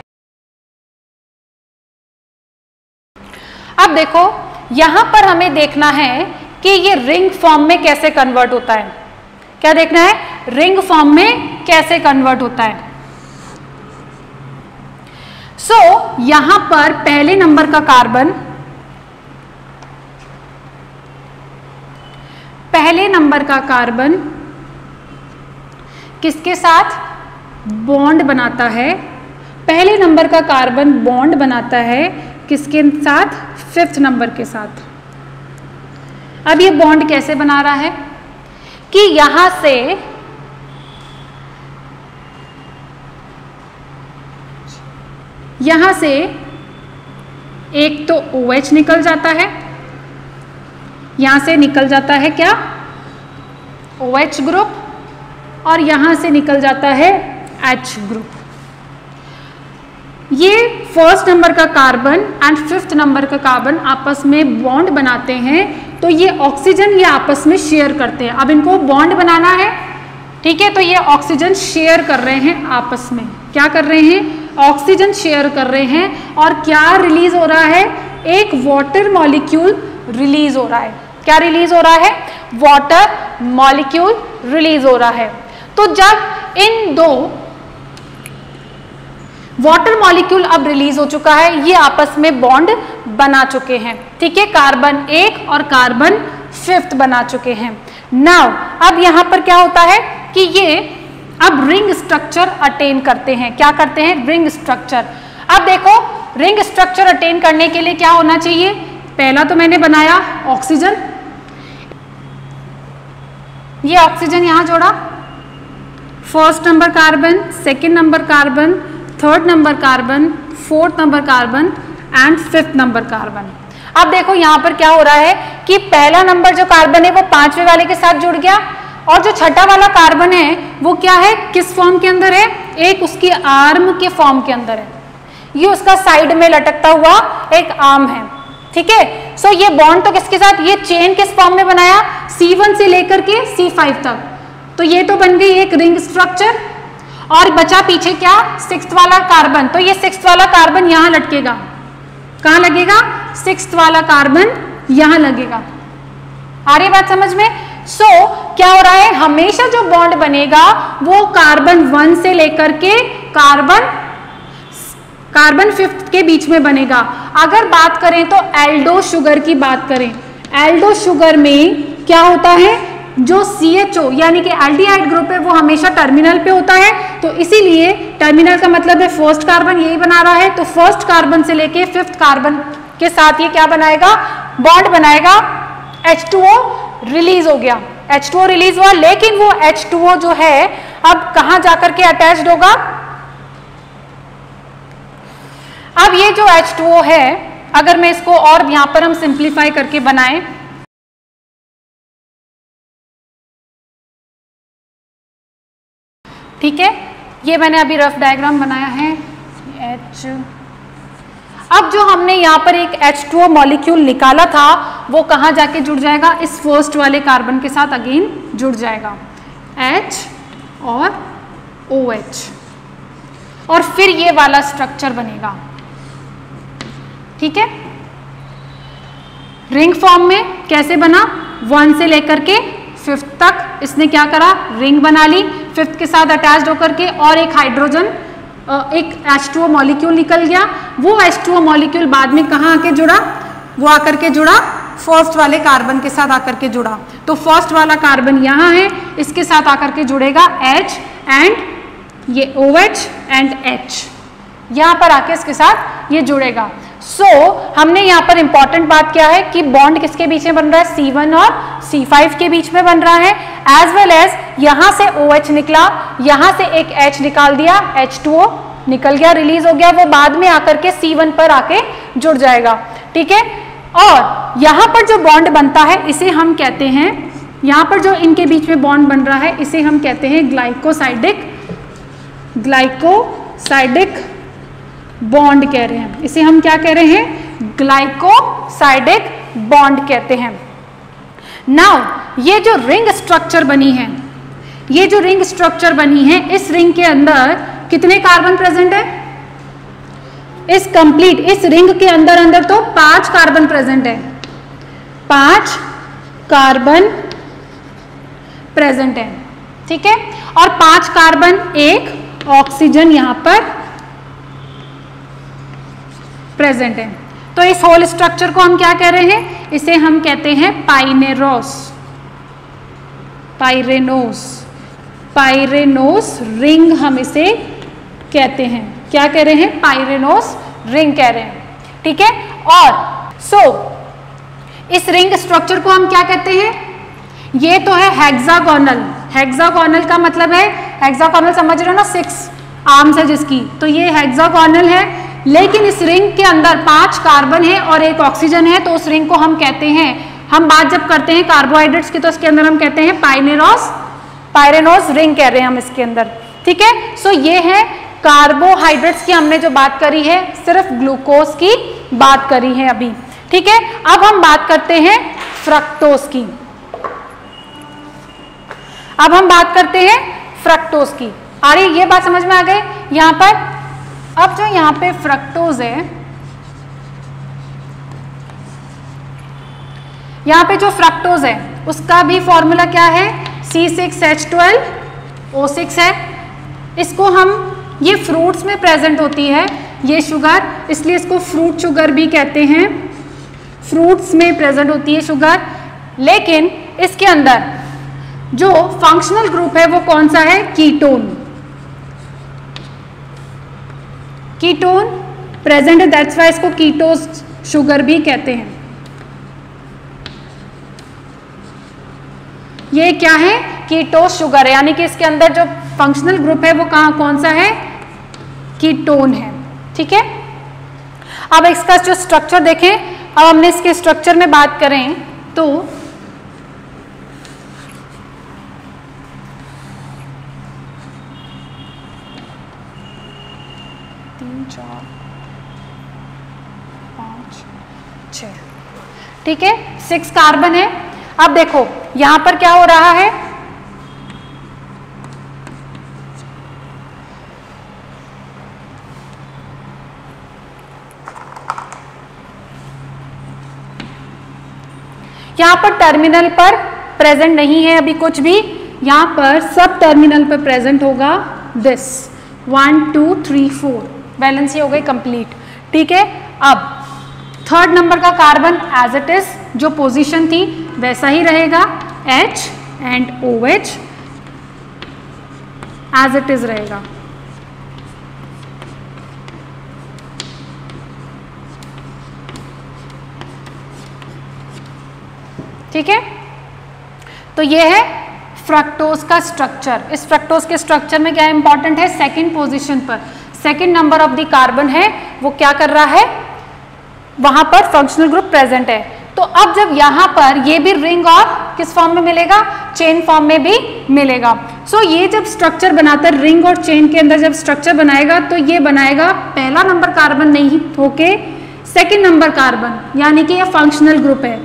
अब देखो यहां पर हमें देखना है कि ये रिंग फॉर्म में कैसे कन्वर्ट होता है। क्या देखना है, रिंग फॉर्म में कैसे कन्वर्ट होता है। सो यहां पर पहले नंबर का कार्बन, पहले नंबर का कार्बन किसके साथ बॉन्ड बनाता है, पहले नंबर का कार्बन बॉन्ड बनाता है किसके साथ, 5th नंबर के साथ। अब ये बॉन्ड कैसे बना रहा है कि यहां से एक तो OH निकल जाता है, यहां से निकल जाता है क्या, OH ग्रुप, और यहां से निकल जाता है H ग्रुप। ये 1st नंबर का कार्बन एंड 5th नंबर का कार्बन आपस में बॉन्ड बनाते हैं, तो ये ऑक्सीजन ये आपस में शेयर करते हैं। अब इनको बॉन्ड बनाना है, ठीक है, तो ये ऑक्सीजन शेयर कर रहे हैं आपस में। क्या कर रहे हैं, ऑक्सीजन शेयर कर रहे हैं, और क्या रिलीज हो रहा है, एक वाटर मॉलिक्यूल रिलीज हो रहा है। क्या रिलीज हो रहा है, वाटर मॉलिक्यूल रिलीज हो रहा है। तो जब इन दो वाटर मॉलिक्यूल अब रिलीज हो चुका है, ये आपस में बॉन्ड बना चुके हैं, ठीक है, कार्बन 1 और कार्बन 5th बना चुके हैं। नाउ अब यहां पर क्या होता है कि ये अब रिंग स्ट्रक्चर अटेन करते हैं। क्या करते हैं, रिंग स्ट्रक्चर। अब देखो रिंग स्ट्रक्चर अटेन करने के लिए क्या होना चाहिए, पहला तो मैंने बनाया ऑक्सीजन, ये ऑक्सीजन यहां जोड़ा, 1st number carbon, 2nd number carbon, 3rd number carbon, 4th number carbon and 5th number carbon. अब देखो यहां पर क्या हो रहा है कि पहला नंबर जो कार्बन है वो 5वें वाले के साथ जुड़ गया, और जो छठा वाला कार्बन है वो क्या है, किस फॉर्म के अंदर है, एक उसकी आर्म के फॉर्म के अंदर है, ये उसका साइड में लटकता हुआ एक आर्म है, ठीक है। सो ये बॉन्ड तो किसके साथ, ये चेन किस फॉर्म में बनाया, C1 से लेकर के C5 तक, तो ये तो बन गई एक रिंग स्ट्रक्चर। और बचा पीछे क्या, 6th वाला कार्बन, तो ये 6th वाला कार्बन यहां लटकेगा, कहां लगेगा, 6th वाला कार्बन यहां लगेगा। आ रही बात समझ में। सो क्या हो रहा है, हमेशा जो बॉन्ड बनेगा वो कार्बन 1 से लेकर के कार्बन 5th के बीच में बनेगा। अगर बात करें तो एल्डो शुगर की बात करें, एल्डो शुगर में क्या होता है, जो CHO यानी कि एल्डिहाइड ग्रुप है वो हमेशा टर्मिनल पे होता है, तो इसीलिए टर्मिनल का मतलब है 1st कार्बन यही बना रहा है, तो 1st कार्बन से लेके 5th कार्बन के साथ ये क्या बनाएगा, बॉन्ड बनाएगा, H2O रिलीज हो गया, H2O रिलीज हुआ, लेकिन वो H2O जो है अब कहां जाकर के अटैच्ड होगा? अब ये जो H2O है, अगर मैं इसको और यहां पर हम सिंप्लीफाई करके बनाएं, ठीक है, ये मैंने अभी रफ डायग्राम बनाया है H। अब जो हमने यहाँ पर एक H2O मॉलिक्यूल निकाला था वो कहाँ जाके जुड़ जाएगा? इस फर्स्ट वाले कार्बन के साथ अगेन जुड़ जाएगा, H और OH, और फिर ये वाला स्ट्रक्चर बनेगा, ठीक है। रिंग फॉर्म में कैसे बना? 1 से लेकर के 5th तक इसने क्या करा? रिंग बना ली, 5th के साथ अटैच्ड होकर के, और एक हाइड्रोजन एक H2O मॉलिक्यूल निकल गया। वो H2O मॉलिक्यूल बाद में कहाँ आके जुड़ा? वो आकर के जुड़ा फर्स्ट वाले कार्बन के साथ आकर के जुड़ा। तो फर्स्ट वाला कार्बन यहाँ है, इसके साथ आकर के जुड़ेगा H एंड ये OH एंड H, यहाँ पर आके इसके साथ ये जुड़ेगा। हमने यहाँ पर इंपॉर्टेंट बात क्या है कि बॉन्ड किसके बीच में बन रहा है? C1 और C5 के बीच में बन रहा है, एज वेल एज यहाँ से OH निकला, यहाँ से एक H निकाल दिया, H2O निकल गया, रिलीज हो गया, वो बाद में आकर के C1 पर आके जुड़ जाएगा, ठीक है। और यहाँ पर जो बॉन्ड बनता है इसे हम कहते हैं, यहाँ पर जो इनके बीच में बॉन्ड बन रहा है इसे हम कहते हैं ग्लाइकोसाइडिक बॉन्ड कह रहे हैं। इसे हम क्या कह रहे हैं? ग्लाइकोसाइडिक बॉन्ड कहते हैं। नाउ ये जो रिंग स्ट्रक्चर बनी है, ये जो रिंग स्ट्रक्चर बनी है, इस रिंग के अंदर कितने कार्बन प्रेजेंट है? इस कंप्लीट इस रिंग के अंदर अंदर तो 5 कार्बन प्रेजेंट है, 5 कार्बन प्रेजेंट है, ठीक है। और 5 कार्बन, एक ऑक्सीजन यहां पर प्रेजेंट है। तो इस होल स्ट्रक्चर को हम क्या कह रहे हैं? इसे हम कहते हैं पाइरेनोस रिंग, हम इसे कहते हैं। क्या कह रहे हैं? पाइरेनोस रिंग कह रहे हैं, ठीक है। और इस रिंग स्ट्रक्चर को हम क्या कहते हैं? ये तो है हेक्सागोनल। हेक्सागोनल का मतलब है, हेक्सागोनल समझ रहे हो ना, 6 आर्म्स है जिसकी, तो ये हेक्सागोनल है। लेकिन इस रिंग के अंदर 5 कार्बन है और एक ऑक्सीजन है, तो उस रिंग को हम कहते हैं, हम बात जब करते हैं कार्बोहाइड्रेट्स की तो इसके अंदर हम कहते हैं पाइरेनोस रिंग कह रहे हैं हम इसके अंदर, ठीक है। ये है कार्बोहाइड्रेट्स की हमने जो बात करी है, सिर्फ ग्लूकोज की बात करी है अभी, ठीक है। अब हम बात करते हैं फ्रक्टोज की। अब हम बात करते हैं फ्रक्टोज की। अरे ये बात समझ में आ गई यहाँ पर? अब जो यहाँ पे फ्रक्टोज है, यहाँ पे जो फ्रक्टोज है उसका भी फॉर्मूला क्या है? C6H12O6 है। इसको हम, ये फ्रूट्स में प्रेजेंट होती है ये शुगर, इसलिए इसको फ्रूट शुगर भी कहते हैं। फ्रूट्स में प्रेजेंट होती है शुगर, लेकिन इसके अंदर जो फंक्शनल ग्रुप है वो कौन सा है? कीटोन प्रेजेंट है, दैट्स वाई इसको कीटोस शुगर भी कहते हैं। ये क्या है? कीटोस शुगर है, यानी कि इसके अंदर जो फंक्शनल ग्रुप है वो कौन सा है? कीटोन है, ठीक है। अब इसका जो स्ट्रक्चर देखें, अब हमने इसके स्ट्रक्चर में बात करें तो ठीक है, 6 कार्बन है। अब देखो यहां पर क्या हो रहा है? यहां पर टर्मिनल पर प्रेजेंट नहीं है अभी कुछ भी, यहां पर सब टर्मिनल पर प्रेजेंट होगा दिस 1 2 3 4, बैलेंस ही हो गई कंप्लीट, ठीक है। अब 3rd नंबर का कार्बन एज इट इज जो पोजीशन थी वैसा ही रहेगा, H and OH as it is रहेगा, ठीक है। तो ये है फ्रक्टोज का स्ट्रक्चर। इस फ्रक्टोज के स्ट्रक्चर में क्या इंपॉर्टेंट है, सेकेंड पोजिशन पर second number of the carbon है, वो क्या कर रहा है, वहां पर फंक्शनल ग्रुप प्रेजेंट है। तो अब जब यहां पर ये भी रिंग और किस फॉर्म में मिलेगा, चेन फॉर्म में भी मिलेगा। सो ये जब स्ट्रक्चर बनाता है रिंग और चेन के अंदर, जब स्ट्रक्चर बनाएगा तो ये बनाएगा पहला नंबर कार्बन नहीं होके सेकेंड नंबर कार्बन, यानी कि ये फंक्शनल ग्रुप है।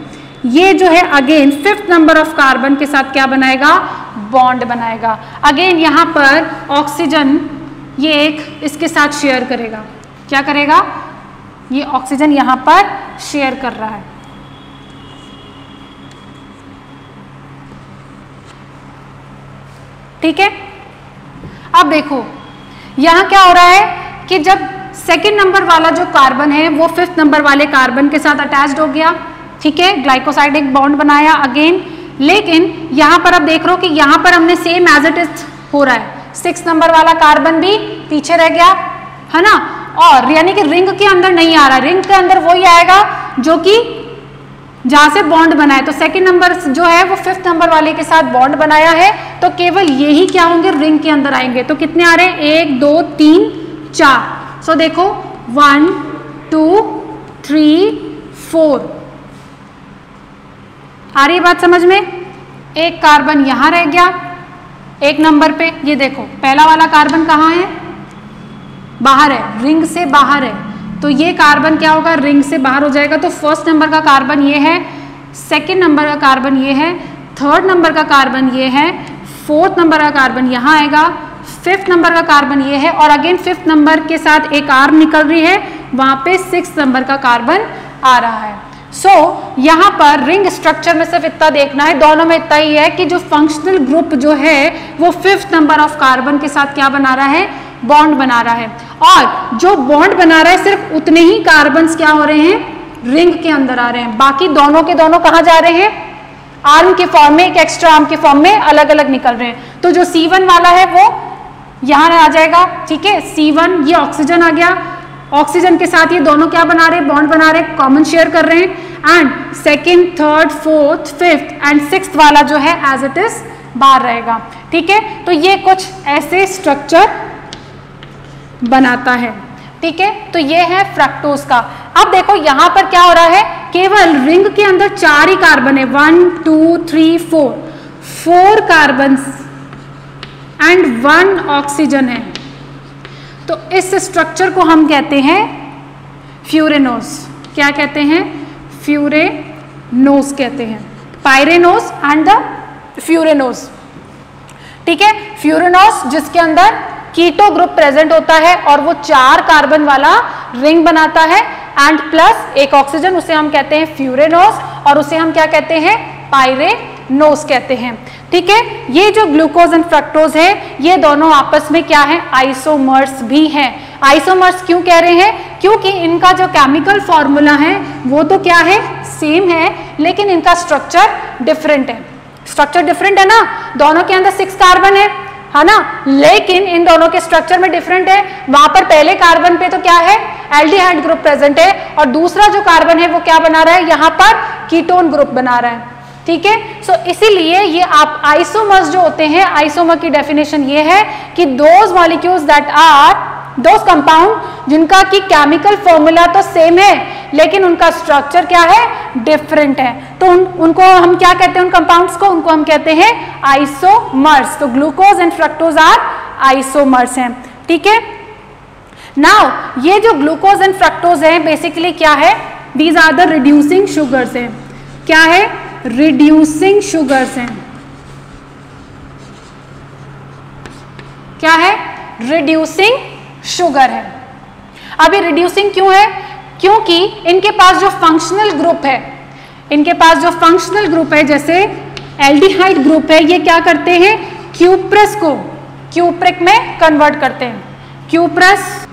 ये जो है again fifth number of carbon के साथ क्या बनाएगा, बॉन्ड बनाएगा। अगेन यहां पर ऑक्सीजन ये एक इसके साथ शेयर करेगा, क्या करेगा, ये ऑक्सीजन यहां पर शेयर कर रहा है। ठीक है, अब देखो यहां क्या हो रहा है कि जब सेकेंड नंबर वाला जो कार्बन है वो फिफ्थ नंबर वाले कार्बन के साथ अटैच्ड हो गया, ठीक है, ग्लाइकोसाइड एक बॉन्ड बनाया अगेन, लेकिन यहां पर अब देख रहे हो कि यहां पर हमने सेम एज इट इज हो रहा है, सिक्स नंबर वाला कार्बन भी पीछे रह गया है ना, और यानी कि रिंग के अंदर नहीं आ रहा, रिंग के अंदर वही आएगा जो कि जहां से बॉन्ड बना है। तो सेकंड नंबर जो है वो फिफ्थ नंबर वाले के साथ बॉन्ड बनाया है, तो केवल यही क्या होंगे, रिंग के अंदर आएंगे। तो कितने आ रहे हैं, 1 2 3 4। सो देखो 1 2 3 4, आ रही बात समझ में। एक कार्बन यहां रह गया एक नंबर पे, ये देखो पहला वाला कार्बन कहाँ है, बाहर है, रिंग से बाहर है, तो ये कार्बन क्या होगा, रिंग से बाहर हो जाएगा। तो फर्स्ट नंबर का कार्बन ये है, सेकंड नंबर का कार्बन ये है, थर्ड नंबर का कार्बन ये है, फोर्थ नंबर का कार्बन यहाँ आएगा, फिफ्थ नंबर का कार्बन ये है, और अगेन फिफ्थ नंबर के साथ एक आर्म निकल रही है, वहां पे सिक्स नंबर का कार्बन आ रहा है। सो यहाँ पर रिंग स्ट्रक्चर में सिर्फ इतना देखना है, दोनों में इतना ही है कि जो फंक्शनल ग्रुप जो है वो फिफ्थ नंबर ऑफ कार्बन के साथ क्या बना रहा है, बॉन्ड बना रहा है, और जो बॉन्ड बना रहा है सिर्फ उतने ही कार्बन्स क्या हो रहे हैं, रिंग के अंदर आ रहे हैं, बाकी दोनों के दोनों कहाँ जा रहे हैं, आर्म के फॉर्म में, एक एक्स्ट्रा आर्म के फॉर्म में अलग अलग निकल रहे हैं। तो जो C1 वाला है वो यहां आ जाएगा, ठीक है, C1 ये ऑक्सीजन आ गया, ऑक्सीजन के साथ ये दोनों क्या बना रहे हैं, बॉन्ड बना रहे हैं, कॉमन शेयर कर रहे हैं, and second third fourth fifth and sixth वाला जो है एज इट इज बाहर रहेगा। ठीक है, तो ये कुछ ऐसे स्ट्रक्चर बनाता है। ठीक है, तो ये है फ्रक्टोज का। अब देखो यहां पर क्या हो रहा है, केवल रिंग के अंदर 4 ही कार्बन है, 1 2 3 4 कार्बन एंड 1 ऑक्सीजन है। तो इस स्ट्रक्चर को हम कहते हैं फ्यूरेनोज। क्या कहते हैं, फ्यूरेनोज कहते हैं, पायरेनोज एंड द फ्यूरेनोज। ठीक है, फ्यूरेनोज जिसके अंदर कीटो ग्रुप प्रेजेंट होता है और वो 4 कार्बन वाला रिंग बनाता है एंड प्लस एक ऑक्सीजन, उसे हम कहते हैं फ्यूरेनोज, और उसे हम क्या कहते हैं, पायरेनोज कहते हैं। ठीक है, ये जो ग्लूकोज एंड फ्रक्टोज है ये दोनों आपस में क्या है, आइसोमर्स भी हैं। आइसोमर्स क्यों कह रहे हैं, क्योंकि इनका जो केमिकल फॉर्मूला है वो तो क्या है, सेम है, लेकिन इनका स्ट्रक्चर डिफरेंट है। स्ट्रक्चर डिफरेंट है ना, दोनों के अंदर 6 कार्बन है ना, लेकिन इन दोनों के स्ट्रक्चर में डिफरेंट है। वहां पर पहले कार्बन पे तो क्या है, एल्डिहाइड ग्रुप प्रेजेंट है, और दूसरा जो कार्बन है वो क्या बना रहा है, यहाँ पर कीटोन ग्रुप बना रहा है। ठीक है, सो इसीलिए ये आप आइसोमर्स जो होते हैं, आइसोमर की डेफिनेशन ये है कि those molecules that are those compound जिनका की केमिकल फॉर्मूला तो सेम है लेकिन उनका स्ट्रक्चर क्या है, डिफरेंट है। तो उनको हम क्या कहते हैं, उन कंपाउंड्स को, उनको हम कहते हैं आइसोमर्स। तो glucose and fructose are isomers हैं। ठीक है, नाउ ये जो ग्लूकोज एंड फ्रक्टोज हैं बेसिकली क्या है, these are the reducing sugars हैं। क्या है, रिड्यूसिंग शुगर्स हैं। क्या है, रिड्यूसिंग शुगर है। अभी रिड्यूसिंग क्यों है, क्योंकि इनके पास जो फंक्शनल ग्रुप है, इनके पास जो फंक्शनल ग्रुप है जैसे एल्डिहाइड ग्रुप है, ये क्या करते हैं, क्यूप्रस को क्यूप्रिक में कन्वर्ट करते हैं, क्यूप्रस।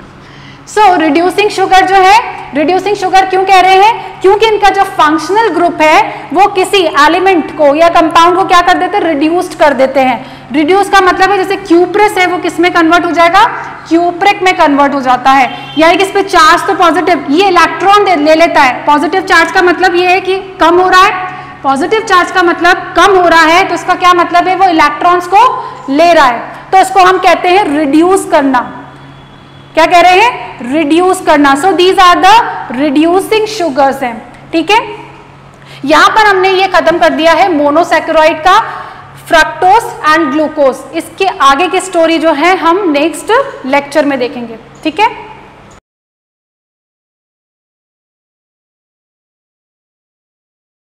सो रिड्यूसिंग शुगर जो है, रिड्यूसिंग शुगर क्यों कह रहे हैं, क्योंकि इनका जो फंक्शनल ग्रुप है वो किसी एलिमेंट को या कंपाउंड को क्या कर देते हैं, रिड्यूस्ड कर देते हैं। रिड्यूस का मतलब है जैसे क्यूप्रस है वो किस में कन्वर्ट हो जाएगा, क्यूप्रिक में कन्वर्ट हो जाता है, यानी कि इस पे चार्ज तो पॉजिटिव, ये इलेक्ट्रॉन ले लेता है। पॉजिटिव चार्ज का मतलब ये है कि कम हो रहा है, पॉजिटिव चार्ज का मतलब कम हो रहा है, तो इसका क्या मतलब है, वो इलेक्ट्रॉन्स को ले रहा है, तो इसको हम कहते हैं रिड्यूस करना। क्या कह रहे हैं, रिड्यूस करना। So these are the reducing sugars हैं, ठीक है। यहां पर हमने ये खत्म कर दिया है मोनोसैकेराइड का, फ्रक्टोज एंड ग्लूकोज। इसके आगे की स्टोरी जो है हम नेक्स्ट लेक्चर में देखेंगे, ठीक है।